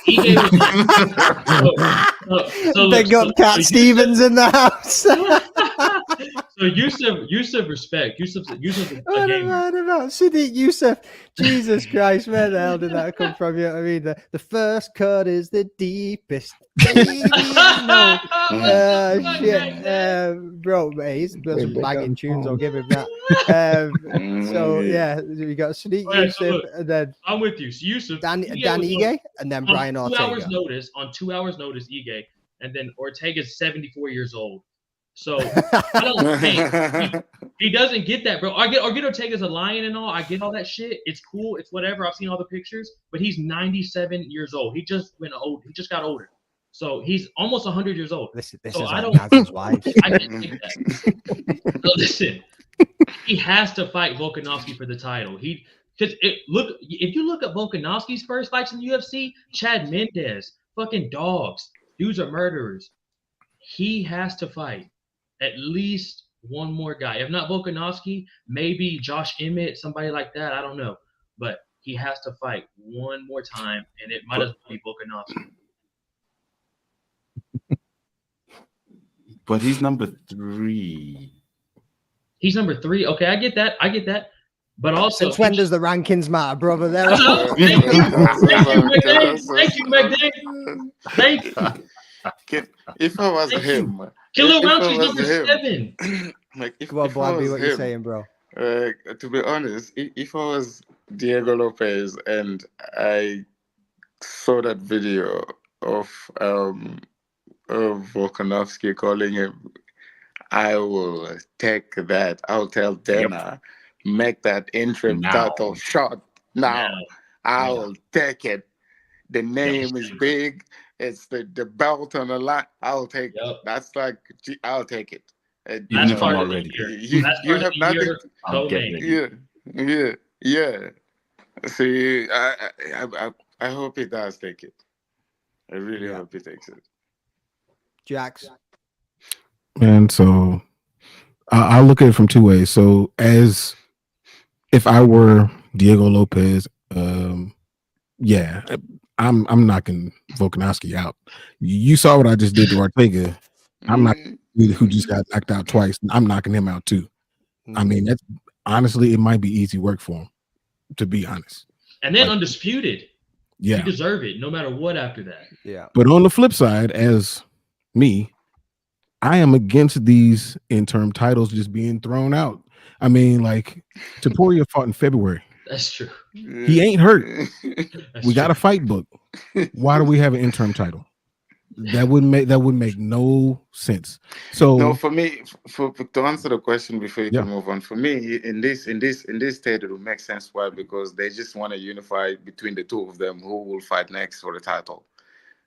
Big up Cat Stevens in the house. So Yusuf respect. Yusuf's a what am I about? Sadiq Yusuf. Jesus Christ, where the hell did that come from? You know what I mean? The first cut is the deepest. No. Shit. Bro, he's got some banging tunes. I'll give him that. So yeah, we got Sadiq Yusuf, and then I'm with you. So Yusuf, Dan Ige, and then Brian Ortega. 2 hours notice, on 2 hours notice, Ige, and then Ortega's 74 years old. So I don't think he doesn't get that, bro. I get Ortega's a lion and all. I get all that shit. It's cool. It's whatever. I've seen all the pictures, but he's 97 years old. He just went old. He just got older. So he's almost 100 years old. This so is I like don't. Naz's wife. I can't take that. So listen, he has to fight Volkanovski for the title. If you look at Volkanovski's first fights in the UFC, Chad Mendes, fucking dogs, dudes are murderers. He has to fight at least one more guy. If not Volkanovski, maybe Josh Emmett, somebody like that. I don't know. But he has to fight one more time, and it might as well be Volkanovski. But he's number 3. He's number 3. Okay, I get that. But also, since when does the rankings matter, brother? There. Thank you, McDade. Thank you. If I was him, Killer Rountree number 7. Like, if Come on, if I Blondie, was what you him, saying, bro? To be honest, if I was Diego Lopez and I saw that video of Volkanovski calling him, I will take that. I'll tell Dana, make that interim title shot now. I will take it. The name is big. It's the belt on the line. I'll take it. That's like, I'll take it. Even if I'm not ready. You have nothing. I'll get ready. Yeah. See, I hope he does take it. I really hope he takes it. Jax. And so I'll look at it from 2 ways. So as if I were Diego Lopez, I'm knocking Volkanovski out. You saw what I just did to Ortega. I'm not who just got knocked out twice. I'm knocking him out too. I mean, that's honestly, it might be easy work for him, to be honest. And then undisputed. Yeah. You deserve it no matter what after that. Yeah. But on the flip side, as me, I am against these interim titles just being thrown out. I mean, like, Topuria fought in February. That's true. He ain't hurt. We got a fight book. Why do we have an interim title? That would make no sense. So no, for me, to answer the question before you can move on, for me, in this state, it will make sense. Why? Because they just want to unify between the two of them who will fight next for the title.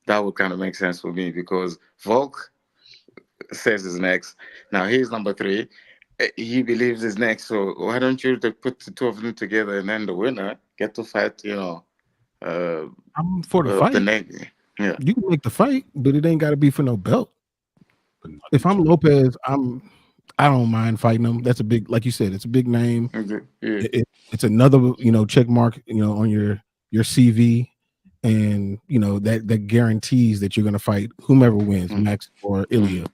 That would kind of make sense for me because Volk says is next. Now he's number 3. He believes is next. So why don't you put the two of them together and then the winner get to fight? I'm for the fight. Yeah, you can make the fight, but it ain't got to be for no belt. If I'm Lopez, I don't mind fighting him. That's a big, like you said, it's a big name. It's another, check mark, on your CV, and that guarantees that you're gonna fight whomever wins, Max or Ilya.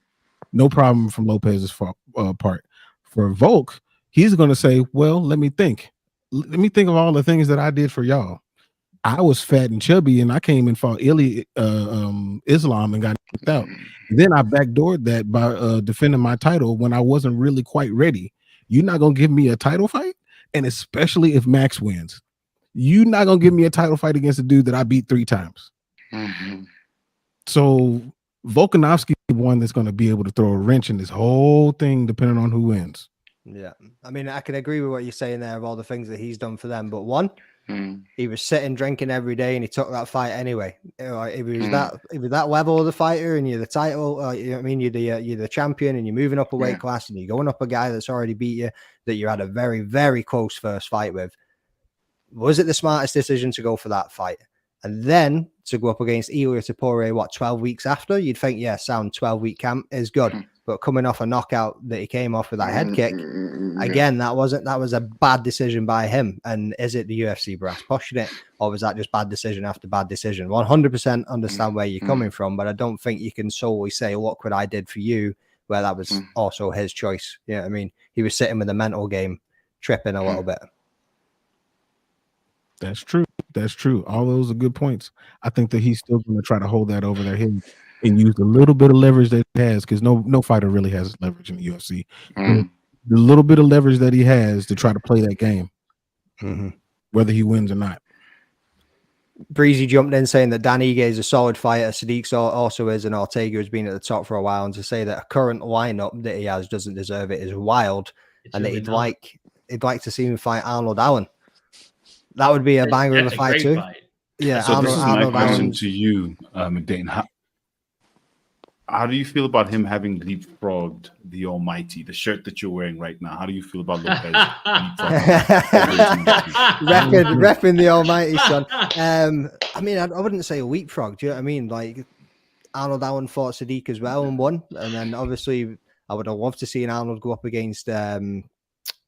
No problem from Lopez's part. For Volk, he's gonna say, "Well, let me think of all the things that I did for y'all." I was fat and chubby, and I came and fought Islam and got knocked out. Then I backdoored that by defending my title when I wasn't really quite ready. You're not gonna give me a title fight, and especially if Max wins, you're not gonna give me a title fight against a dude that I beat 3 times. So Volkanovski is one that's gonna be able to throw a wrench in this whole thing, depending on who wins. Yeah, I mean, I can agree with what you're saying there of all the things that he's done for them, but one, he was sitting drinking every day, and he took that fight anyway. If he was that level of the fighter, and you're the title, you know what I mean, you're the champion, and you're moving up a weight class, and you're going up a guy that's already beat you, that you had a very, very close first fight with. Was it the smartest decision to go for that fight? And then to go up against Ilia Topuria, 12 weeks after? You'd think, yeah, sound 12-week camp is good. But coming off a knockout that he came off with that head kick, again, that was a bad decision by him. And is it the UFC brass pushing it, or was that just bad decision after bad decision? 100% understand where you're coming from, but I don't think you can solely say, look what I did for you, where that was also his choice. You know what I mean? He was sitting with a mental game, tripping a little bit. That's true. That's true. All those are good points. I think that he's still going to try to hold that over their head and use a little bit of leverage that he has, because no fighter really has leverage in the UFC. The little bit of leverage that he has to try to play that game, whether he wins or not. Breezy jumped in saying that Dan Ige is a solid fighter. Sadiq also is, and Ortega has been at the top for a while. And to say that a current lineup that he has doesn't deserve it is wild. And that he'd like to see him fight Arnold Allen. That would be a banger of a fight too. Yeah. So this is my question to you, McDane. How do you feel about him having leapfrogged the Almighty? The shirt that you're wearing right now. How do you feel about Lopez? repping the Almighty, son. I mean, I wouldn't say leapfrog. Do you know what I mean? Like Arnold Allen fought Sadiq as well and won, and then obviously I would have loved to see an Arnold go up against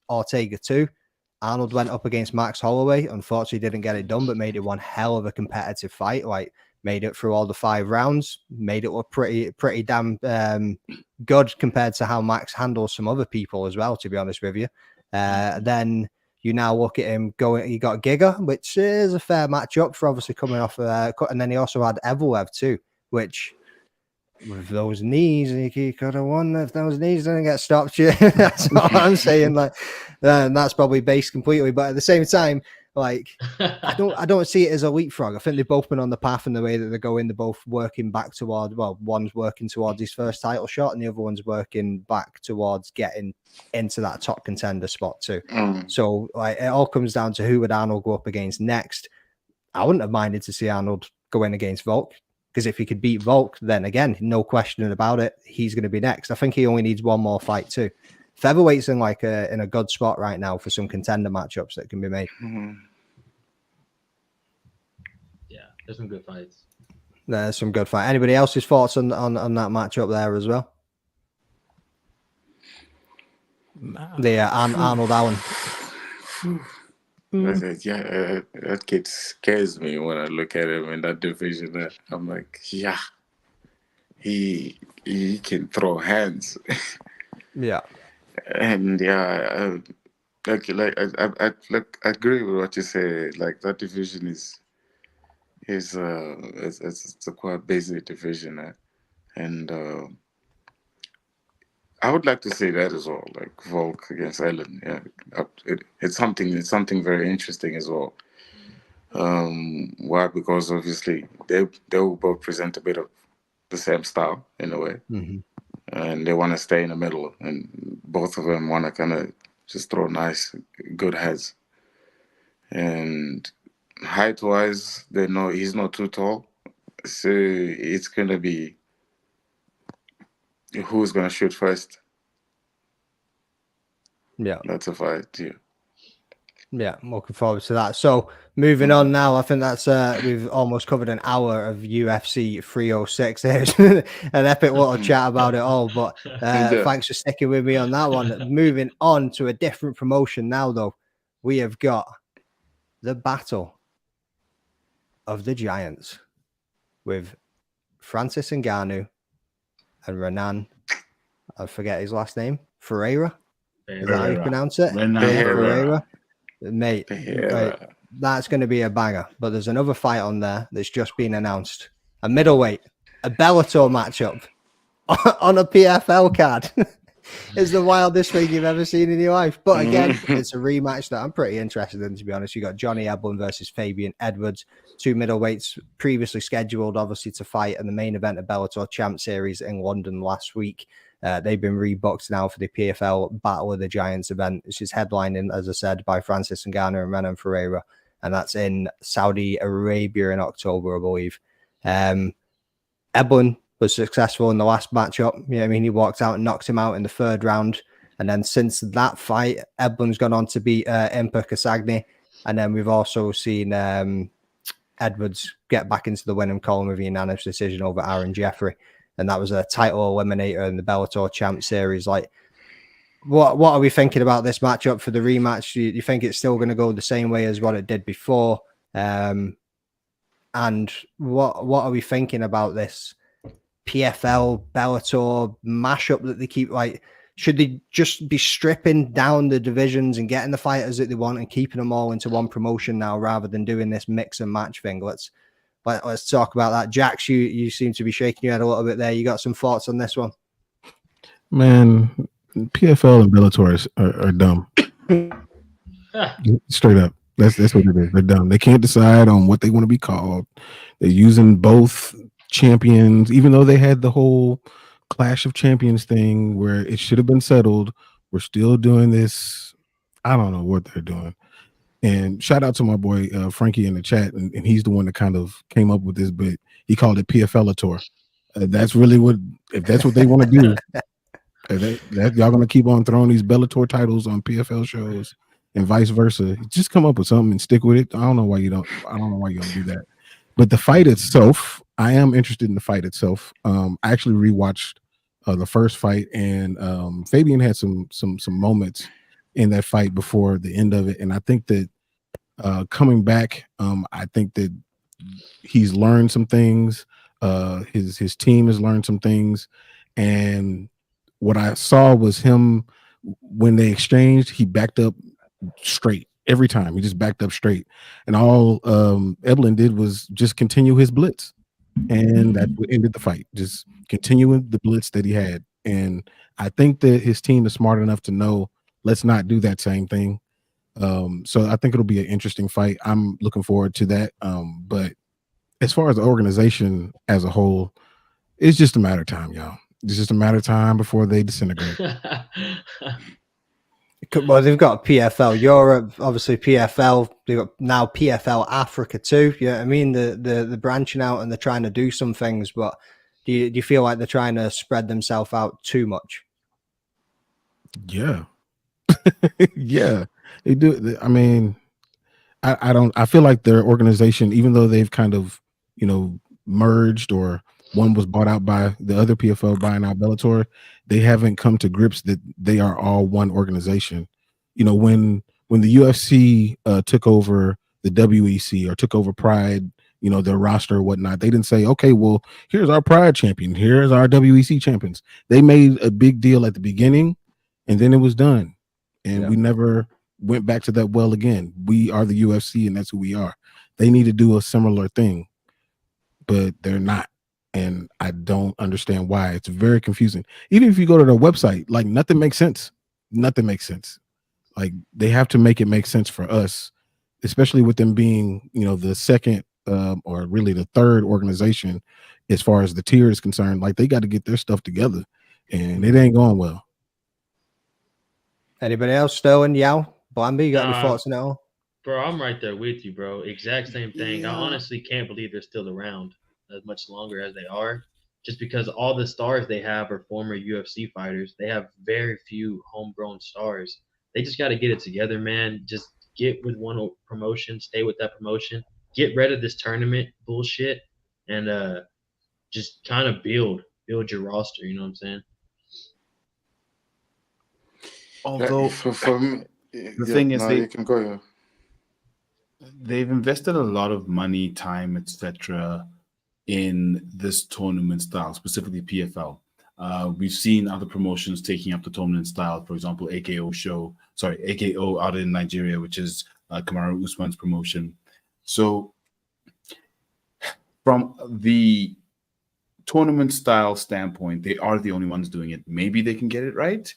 Ortega too. Arnold went up against Max Holloway. Unfortunately, didn't get it done, but made it one hell of a competitive fight. Like, made it through all the 5 rounds. Made it look pretty damn good compared to how Max handles some other people as well, to be honest with you. Then you now look at him going. You got Giga, which is a fair matchup for obviously coming off. And then he also had Evloev too, which with those knees, he could have won if those knees didn't get stopped. That's what I'm saying. Like, and that's probably based completely. But at the same time, like, I don't see it as a leapfrog. I think they've both been on the path in the way that they're going. They're both working back toward. Well, one's working towards his first title shot, and the other one's working back towards getting into that top contender spot too. So, like, it all comes down to who would Arnold go up against next. I wouldn't have minded to see Arnold go in against Volk. Because if he could beat Volk, then again, no question about it, he's going to be next. I think he only needs one more fight too. Featherweight's in a good spot right now for some contender matchups that can be made. Yeah, there's some good fights. There's some good fight. Anybody else's thoughts on that matchup there as well? Arnold Allen. That kid scares me when I look at him in that division. I'm like, yeah, he can throw hands. Yeah, and I agree with what you say. Like, that division is it's a quite basic division, and I would like to say that as well, like Volk against Allen. Yeah, it's something very interesting as well. Why? Because obviously they will both present a bit of the same style in a way, and they want to stay in the middle, and both of them want to kind of just throw nice, good heads. And height-wise, they know he's not too tall, so it's gonna be who's gonna shoot first. Yeah, that's a fight. Yeah, I'm looking forward to that. So moving on now, I think that's we've almost covered an hour of UFC 306. There's an epic little chat about it all, but thanks for sticking with me on that one. Moving on to a different promotion now, though, we have got the Battle of the Giants with Francis Ngannou and Renan. I forget his last name. Ferreira. Is that how you pronounce it? Ferreira. Mate, that's going to be a banger. But there's another fight on there that's just been announced. A middleweight, a Bellator matchup on a PFL card. It's the wildest thing you've ever seen in your life. But again, it's a rematch that I'm pretty interested in, to be honest. You got Johnny Eblen versus Fabian Edwards, two middleweights previously scheduled, obviously, to fight in the main event of Bellator Champ Series in London last week. They've been rebooked now for the PFL Battle of the Giants event, which is headlining, as I said, by Francis Ngannou and Renan Ferreira. And that's in Saudi Arabia in October, I believe. Eblen was successful in the last matchup. You know what I mean? He walked out and knocked him out in the third round. And then since that fight, Eblen's gone on to beat Impa Kasagny. And then we've also seen Edwards get back into the winning column with a unanimous decision over Aaron Jeffrey. And that was a title eliminator in the Bellator Champ Series. Like, what are we thinking about this matchup for the rematch? Do you think it's still going to go the same way as what it did before? And what are we thinking about this PFL Bellator mashup that they keep? Like, should they just be stripping down the divisions and getting the fighters that they want and keeping them all into one promotion now, rather than doing this mix and match thing? Let's talk about that. Jax, you seem to be shaking your head a little bit there. You got some thoughts on this one? Man, PFL and Bellator are dumb. Straight up. That's what it is. They're dumb. They can't decide on what they want to be called. They're using both champions, even though they had the whole Clash of Champions thing where it should have been settled. We're still doing this. I don't know what they're doing. And shout out to my boy Frankie in the chat, and he's the one that kind of came up with this, but he called it PFL-ator. That's really if that's what they want to do. That y'all gonna keep on throwing these Bellator titles on PFL shows and vice versa. Just come up with something and stick with it. I don't know why you don't do that. But the fight itself, I am interested in the fight itself. I actually rewatched the first fight, and Fabian had some moments in that fight before the end of it, and I think that coming back, I think that he's learned some things. His team has learned some things, and what I saw was him when they exchanged, he backed up straight every time. He just backed up straight, and all Eblen did was just continue his blitz, and that ended the fight. Just continuing the blitz that he had, and I think that his team is smart enough to know, let's not do that same thing. So I think it'll be an interesting fight. I'm looking forward to that. But as far as the organization as a whole, it's just a matter of time, y'all. It's just a matter of time before they disintegrate. Well, they've got PFL Europe, obviously PFL. They've got now PFL Africa too. You know what I mean? The branching out, and they're trying to do some things, but do you feel like they're trying to spread themselves out too much? Yeah. Yeah, they do. I mean, I feel like their organization, even though they've kind of, merged, or one was bought out by the other PFL buying out Bellator, they haven't come to grips that they are all one organization. When the UFC took over the WEC or took over Pride, their roster or whatnot, they didn't say, okay, well, here's our Pride champion, here's our WEC champions. They made a big deal at the beginning, and then it was done. And we never went back to that well again. We are the UFC, and that's who we are. They need to do a similar thing, but they're not. And I don't understand why. It's very confusing. Even if you go to their website, like, nothing makes sense. Nothing makes sense. Like, they have to make it make sense for us, especially with them being, the second or really the third organization as far as the tier is concerned. Like, they got to get their stuff together, and it ain't going well. Anybody else? Sterling, Yao, Blamby, you got any thoughts on it all? Bro, I'm right there with you, bro. Exact same thing. I honestly can't believe they're still around as much longer as they are, just because all the stars they have are former UFC fighters. They have very few homegrown stars. They just got to get it together, man. Just get with one promotion, stay with that promotion, get rid of this tournament bullshit, and just kind of build your roster. You know what I'm saying? Although for me, the thing is, you can go. They've invested a lot of money, time, etc., in this tournament style, specifically PFL. We've seen other promotions taking up the tournament style. For example, AKO out in Nigeria, which is Kamaru Usman's promotion. So from the tournament style standpoint, they are the only ones doing it. Maybe they can get it right.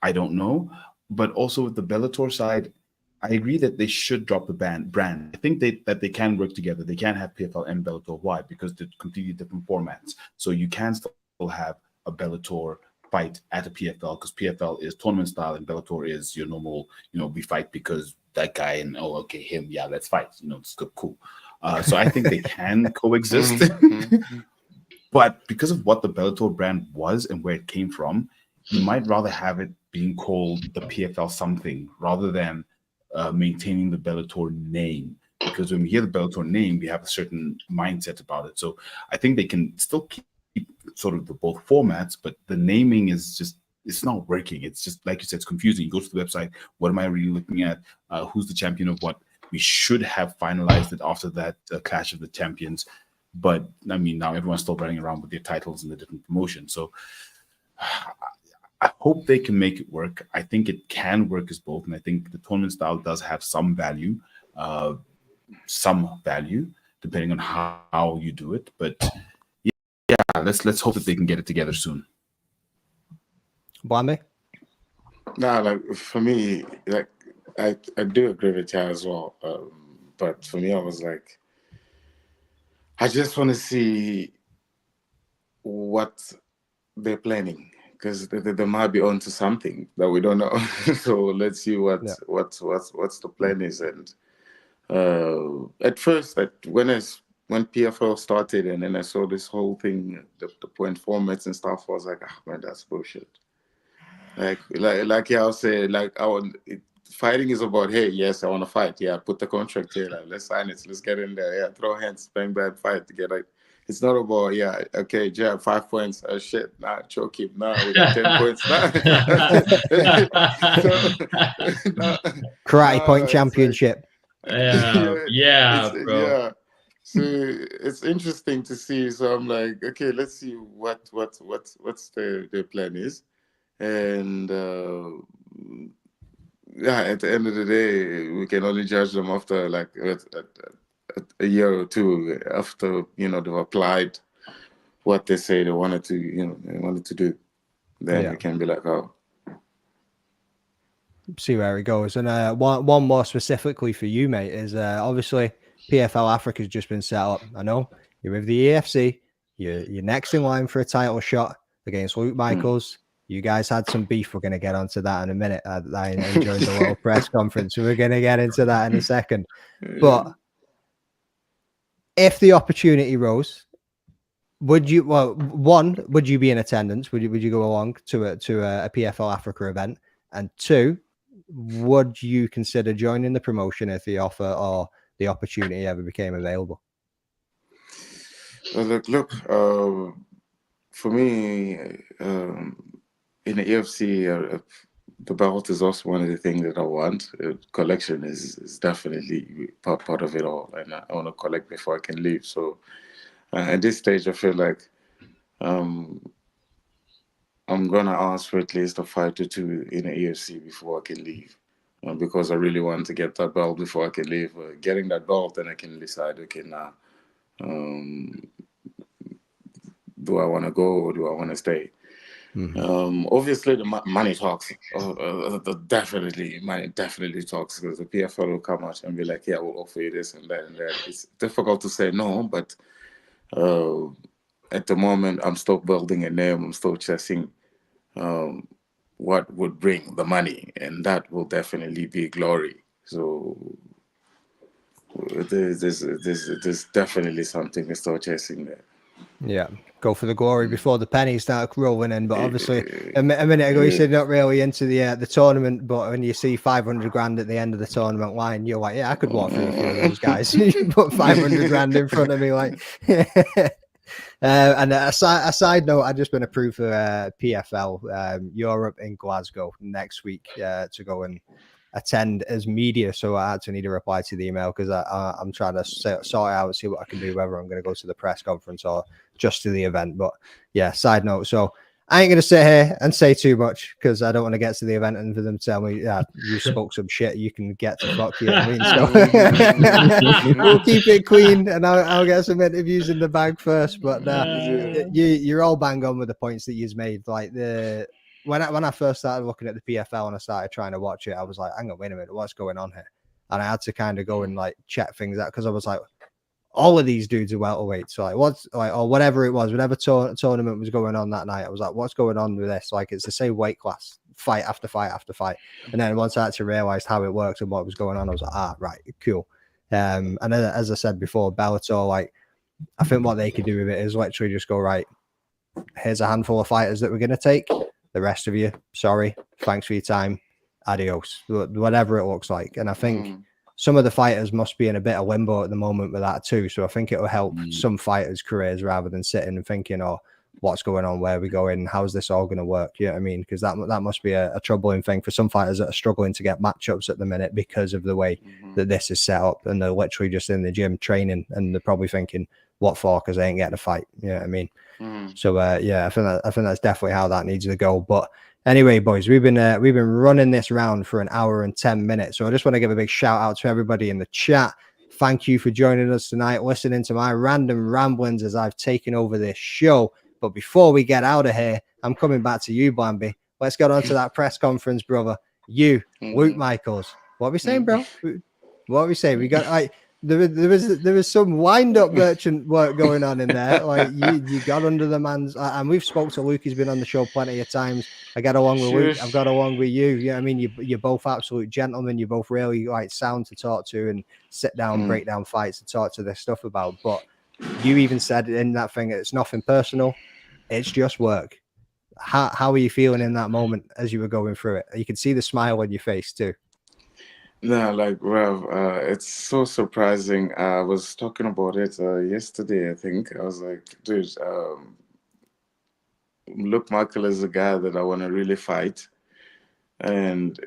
I don't know. But also with the Bellator side, I agree that they should drop the brand. I think that they can work together. They can have PFL and Bellator. Why? Because they're completely different formats. So you can still have a Bellator fight at a PFL, because PFL is tournament style and Bellator is your normal, we fight because that guy and him, yeah, let's fight. It's cool. So I think they can coexist. But because of what the Bellator brand was and where it came from, you might rather have it being called the PFL something rather than maintaining the Bellator name. Because when we hear the Bellator name, we have a certain mindset about it. So I think they can still keep sort of the both formats, but the naming is just, it's not working. It's just, like you said, it's confusing. You go to the website, what am I really looking at? Who's the champion of what? We should have finalized it after that Clash of the Champions. But I mean, now everyone's still running around with their titles and the different promotions. So I hope they can make it work. I think it can work as both. And I think the tournament style does have some value depending on how you do it. But yeah, let's hope that they can get it together soon. Blamey? No, like for me, like I do agree with you as well. But for me, I was like, I just want to see what they're planning, because they might be onto something that we don't know. So let's see what's the plan is. And at first, when PFL started, and then I saw this whole thing, the point formats and stuff, I was like, man, that's bullshit. Like y'all said, fighting is about, hey, yes, I want to fight. Yeah, put the contract here. Let's sign it. Let's get in there. Yeah, throw hands, bang, bang, fight together. It's not about, yeah, okay, jab, 5 points. Oh, shit. Nah, choke him. Nah, we got 10 points. Nah. Karate Point Championship. Bro. Yeah. So it's interesting to see. So I'm like, okay, let's see what's their plan is. And at the end of the day, we can only judge them after like a year or two after they've applied what they say they wanted to do. Then we can be like, oh, see where it goes. And one more specifically for you, mate, is obviously PFL Africa has just been set up. I know you're with the EFC. You're next in line for a title shot against Luke Michaels. You guys had some beef. We're going to get onto that in a minute. I enjoyed the little press conference. We're going to get into that in a second. But if the opportunity rose, would you? Well, one, would you be in attendance? Would you go along to a PFL Africa event? And two, would you consider joining the promotion if the offer or the opportunity ever became available? Look. For me, in the EFC, the belt is also one of the things that I want. Collection is definitely part of it all, and I want to collect before I can leave. So at this stage, I feel like I'm gonna ask for at least a fight or two in the EFC before I can leave, because I really want to get that belt before I can leave. Getting that belt, then I can decide, okay, now, do I want to go or do I want to stay? Obviously, the money talks. Definitely, money definitely talks, because the PFL will come out and be like, yeah, we'll offer you this and that and that. It's difficult to say no, but at the moment, I'm still building a name. I'm still chasing what would bring the money, and that will definitely be glory. So there's definitely something to start chasing there. Yeah, go for the glory before the pennies start rolling in. But obviously, a minute ago you said not really into the tournament, but when you see 500 grand at the end of the tournament line, you're like, yeah, I could walk through a few of those guys. You put 500 grand in front of me, like. And a side note, I've just been approved for PFL Europe in Glasgow next week to go and attend as media. So I actually need to reply to the email, because I'm trying to sort it out, see what I can do, whether I'm going to go to the press conference or just to the event. But yeah, side note. So I ain't gonna sit here and say too much because I don't want to get to the event and for them to tell me, yeah, you spoke some shit. You can get to fuck you. I mean, so we'll keep it clean, and I'll get some interviews in the bag first. But you're all bang on with the points that you've made. Like when I first started looking at the PFL and I started trying to watch it, I was like, hang on, wait a minute, what's going on here? And I had to kind of go and like check things out because I was like, all of these dudes are welterweight. So like what's like, or whatever it was, whatever tournament was going on that night, I was like, what's going on with this? Like it's the same weight class, fight after fight after fight. And then once I actually realized how it worked and what was going on, I was like, right, cool. And then, as I said before, Bellator, like I think what they could do with it is literally just go, right, here's a handful of fighters that we're going to take. The rest of you, sorry, thanks for your time, adios, whatever it looks like. And I think some of the fighters must be in a bit of limbo at the moment with that too. So I think it will help some fighters' careers rather than sitting and thinking, oh, what's going on, where are we going, how's this all going to work? You know what I mean? Because that must be a troubling thing for some fighters that are struggling to get matchups at the minute because of the way that this is set up, and they're literally just in the gym training and they're probably thinking, what for? Because they ain't getting a fight. You know what I mean? So yeah, I think that's definitely how that needs to go. But anyway, boys, we've been running this round for an hour and 10 minutes. So I just want to give a big shout out to everybody in the chat. Thank you for joining us tonight, listening to my random ramblings as I've taken over this show. But before we get out of here, I'm coming back to you, Bambi. Let's get on to that press conference, brother. You, Luke Michaels. What are we saying, bro? What are we saying? We got like there was some wind-up merchant work going on in there. Like you got under the man's, and we've spoke to Luke. He's been on the show plenty of times. I got along with Luke. I've got along with you. Yeah, I mean, you're both absolute gentlemen. You're both really like sound to talk to and sit down, break down fights and talk to this stuff about. But you even said in that thing, it's nothing personal. It's just work. How are you feeling in that moment as you were going through it? You could see the smile on your face too. No, like, Rev, it's so surprising. I was talking about it yesterday, I think. I was like, dude, Luke Michael is a guy that I want to really fight. And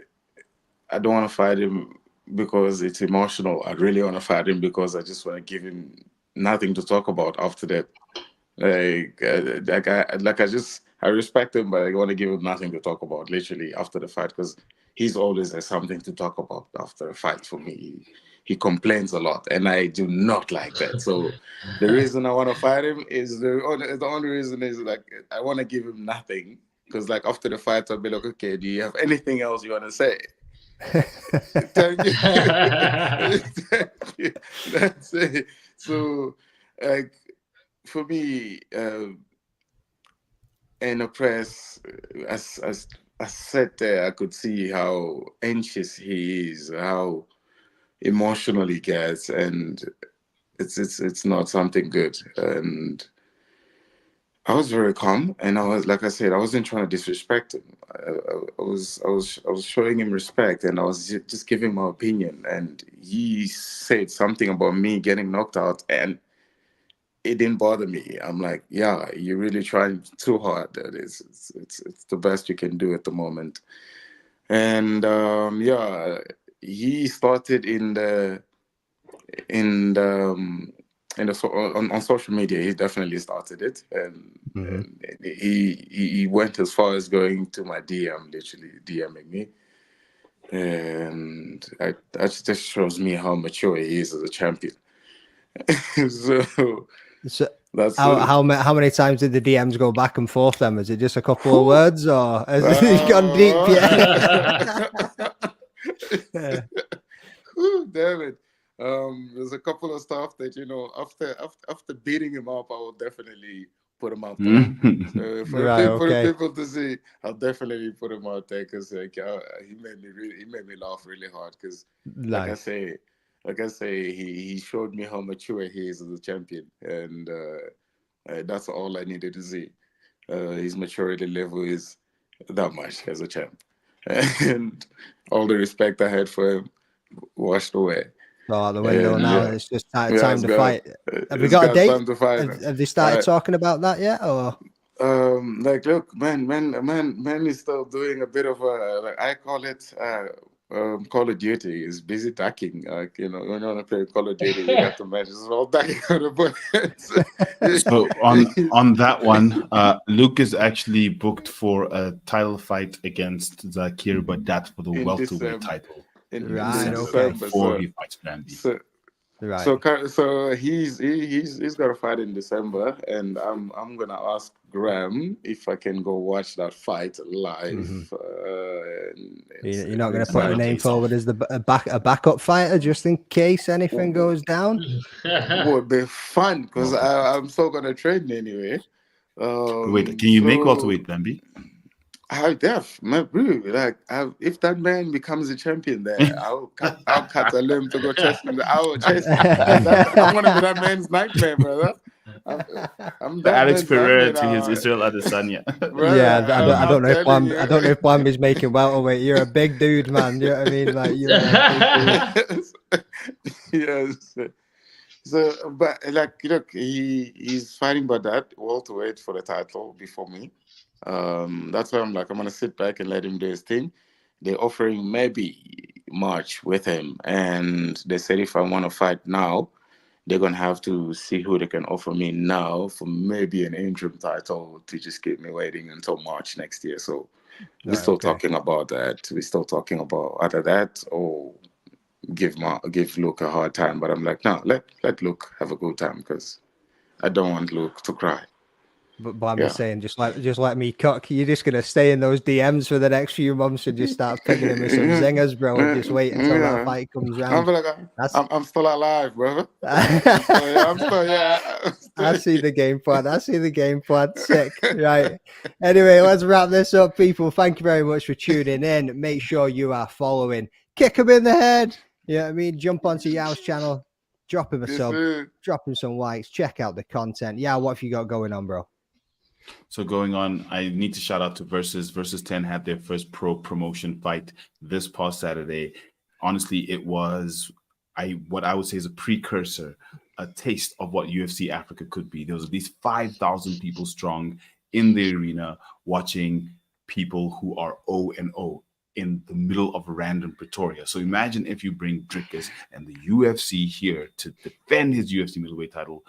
I don't want to fight him because it's emotional. I really want to fight him because I just want to give him nothing to talk about after that. I respect him, but I want to give him nothing to talk about, literally, after the fight, because he's always has something to talk about after a fight for me. He complains a lot, and I do not like that. So the reason I want to fight him is the only reason is like I want to give him nothing, because like after the fight I'll be like, okay, do you have anything else you want to say? Thank you. Thank you. That's it. So like for me, in the press, as I sat there, I could see how anxious he is, how emotional he gets, and it's not something good. And I was very calm, and I was, like I said, I wasn't trying to disrespect him. I was showing him respect, and I was just giving my opinion. And he said something about me getting knocked out, and it didn't bother me. I'm like, yeah, you're really trying too hard. It's the best you can do at the moment. And yeah, he started on social media. He definitely started it, and he went as far as going to my DM, literally DMing me. And that just shows me how mature he is as a champion. So that's how many times did the DMs go back and forth then? Was it just a couple of words, or has it gone deep yet? Damn it. There's a couple of stuff that, you know, after beating him up, I will definitely put him out there. So for people to see, I'll definitely put him out there, because like he made me laugh really hard, because like I say, he showed me how mature he is as a champion, and that's all I needed to see. His maturity level is that much as a champ, and all the respect I had for him washed away. Well, out the window now. It's just time to fight. Have we got a date? Have they started talking about that yet, or? Like, look, man is still doing a bit of a, like I call it, Call of Duty is busy ducking. Like, when you want to play Call of Duty, you got the matches all ducking on the bullets. So on that one, Luke is actually booked for a title fight against Zakir Badat for the in welterweight December. title In December December, before he fights Bambi. So he's got a fight in December, and I'm gonna ask Graham if I can go watch that fight live. You're not going to put a name forward as a backup fighter just in case anything goes down. Would be fun because I'm still gonna train anyway. Wait, can you make welterweight, Bambi? If that man becomes a champion there, I'll cut a limb to go chase him. I'm gonna be that man's nightmare, brother. I'm that Alex man's Pereira nightmare to his now. Israel Adesanya. Yeah, I don't know if Bambi's making welterweight. You're a big dude, man. You know what I mean? Like you're a big dude. Yes. So, but look, he's fighting Badat welterweight for the title before me. That's why I'm gonna sit back and let him do his thing. They're offering maybe March with him, and they said if I want to fight now, they're gonna have to see who they can offer me now for maybe an interim title to just keep me waiting until March next year. So we're still talking about that. We're still talking about either that or give Luke a hard time. But I'm like, no, let Luke have a good time because I don't want Luke to cry. But I'm just saying, just let me cook. You're just gonna stay in those DMs for the next few months and just start picking him with some zingers, bro, and just wait until that fight comes round. I'm still alive, brother. I'm still I see the game plan. Sick. Right. Anyway, let's wrap this up, people. Thank you very much for tuning in. Make sure you are following. Kick him in the head. You know what I mean? Jump onto Yao's channel. Drop him a sub. Drop him some likes. Check out the content. Yeah, what have you got going on, bro? So going on, I need to shout out to Versus. Versus 10 had their first pro promotion fight this past Saturday. Honestly, it was what I would say is a precursor, a taste of what UFC Africa could be. There was at least 5,000 people strong in the arena watching people who are 0-0 in the middle of random Pretoria. So imagine if you bring Drickus and the UFC here to defend his UFC middleweight title.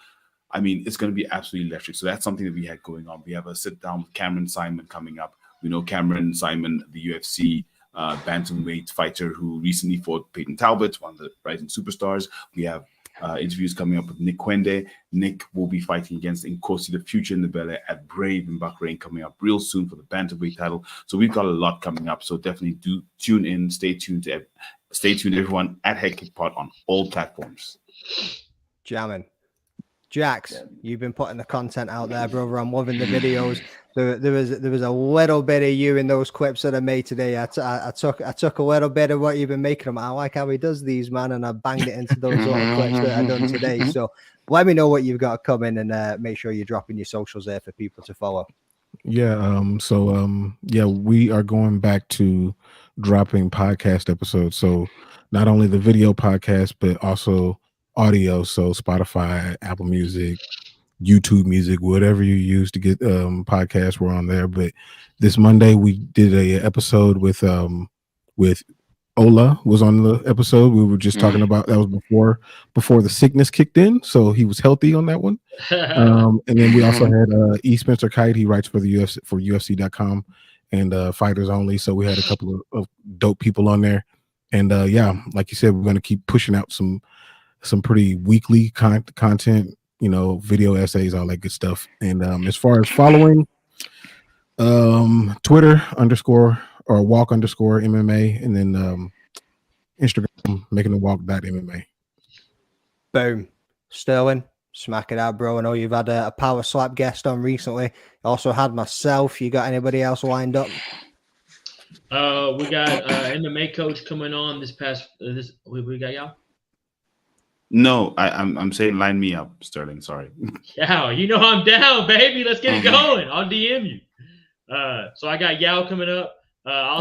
I mean, it's going to be absolutely electric. So that's something that we had going on. We have a sit down with Cameron Simon coming up. We know Cameron Simon, the UFC bantamweight fighter who recently fought Peyton Talbot, one of the rising superstars. We have interviews coming up with Nick Kwende. Nick will be fighting against Nkosi, the future in the belly at Brave in Bahrain, coming up real soon for the bantamweight title. So we've got a lot coming up. So definitely do tune in. Stay tuned, everyone, at Head Kick Pod on all platforms. Jamming. Jax, you've been putting the content out there, brother. I'm loving the videos. There was a little bit of you in those clips that I made today. I took a little bit of what you've been making them. I like how he does these, man, and I banged it into those little clips that I done today. So let me know what you've got coming, and make sure you're dropping your socials there for people to follow. Yeah. Yeah, we are going back to dropping podcast episodes. So not only the video podcast, but also audio. So Spotify, Apple Music, YouTube Music, whatever you use to get podcasts, we're on there. But this Monday we did a episode with Ola was on the episode. We were just talking about that was before the sickness kicked in, so he was healthy on that one. And then we also had E. Spencer Kite. He writes for the UFC for UFC.com and Fighters Only. So we had a couple of dope people on there. And yeah, like you said, we're going to keep pushing out some pretty weekly content, video essays, all that good stuff. And as far as following, Twitter _ or walk _ MMA, and then Instagram making the walk.MMA. Boom. Sterling, smack it out, bro. I know you've had a power slap guest on recently. Also had myself. You got anybody else lined up? We got MMA coach coming on this. We got y'all. No, I'm saying line me up, Sterling. Sorry. Yeah, I'm down, baby. Let's get it going. I'll DM you. So I got Yao coming up. I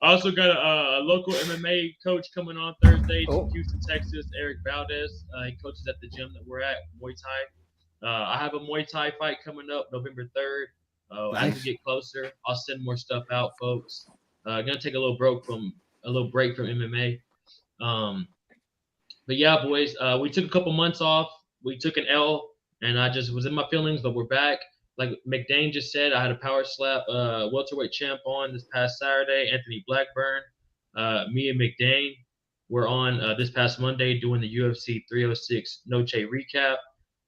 also got a local MMA coach coming on Thursday from Houston, Texas, Eric Valdez. He coaches at the gym that we're at, Muay Thai. I have a Muay Thai fight coming up November 3rd As we get closer, I'll send more stuff out, folks. Gonna take a little break from MMA. But yeah, boys, we took a couple months off. We took an L, and I just was in my feelings, but we're back. Like McDane just said, I had a power slap welterweight champ on this past Saturday, Anthony Blackburn. Me and McDane were on this past Monday doing the UFC 306 Noche recap.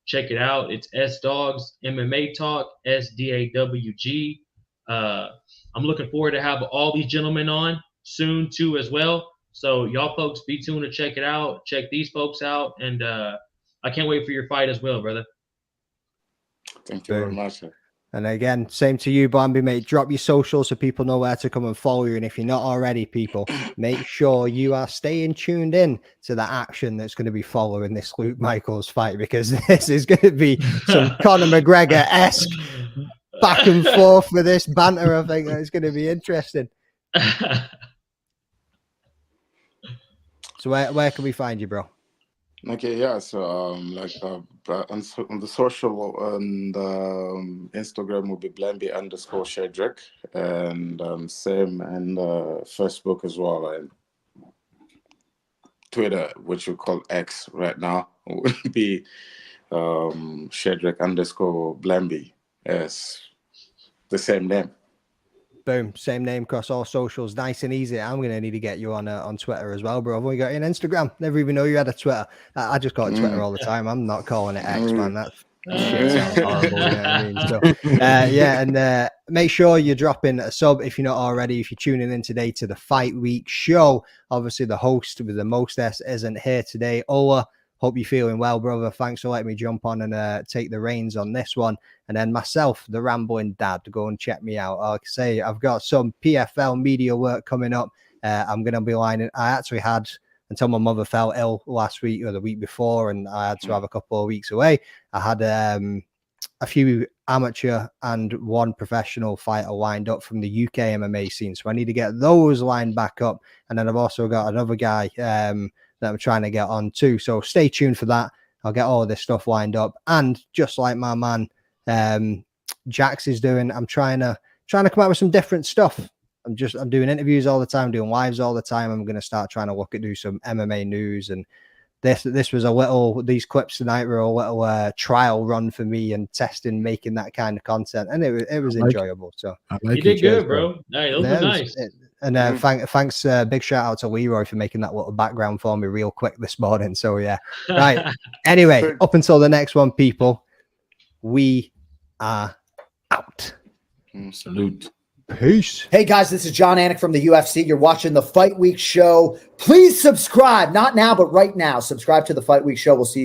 Check it out. It's S-Dogs MMA Talk, SDAWG. I'm looking forward to have all these gentlemen on soon too as well. So y'all folks be tuned to check it out. Check these folks out. And I can't wait for your fight as well, brother. Thank you very much, sir. And again, same to you, Bambi, mate. Drop your socials so people know where to come and follow you. And if you're not already, people, make sure you are staying tuned in to the action that's going to be following this Luke Michaels fight, because this is going to be some Conor McGregor-esque back and forth with this banter. I think it's going to be interesting. So where can we find you, bro? Okay, yeah. So on the social and Instagram will be Blamby_Shedrick, and same and Facebook as well, and Twitter, which we call X right now, will be Shedrick_Blamby. Yes, the same name. Boom, same name across all socials, nice and easy. I'm gonna need to get you on Twitter as well, bro. I've only got you on Instagram. Never even know you had a Twitter. I just call it Twitter all the time. I'm not calling it X, man. That shit sounds horrible. You know what I mean? So, yeah, and make sure you're dropping a sub if you're not already. If you're tuning in today to the Fight Week show, obviously the host with the most S isn't here today. Ola, hope you're feeling well, brother. Thanks for letting me jump on and take the reins on this one. And then myself, the Rambling Dad, to go and check me out. Like I say, I've got some PFL media work coming up. I'm going to be lining. I actually had, until my mother fell ill last week or the week before, and I had to have a couple of weeks away. I had a few amateur and one professional fighter lined up from the UK MMA scene. So I need to get those lined back up. And then I've also got another guy that I'm trying to get on too. So stay tuned for that. I'll get all of this stuff lined up. And just like my man Jax is doing, I'm trying to come up with some different stuff. I'm doing interviews all the time, doing lives all the time. I'm going to start trying to do some MMA news, and this was these clips tonight were a little trial run for me and testing, making that kind of content, and it was enjoyable. So you did good, bro. Hey, those were nice. And thanks, big shout out to Leroy for making that little background for me real quick this morning. So yeah, right. Anyway, up until the next one, people, we are out. Salute. Peace. Hey guys, this is John Anik from the UFC. You're watching the Fight Week show. Please subscribe. Not now, but right now. Subscribe to the Fight Week show. We'll see you.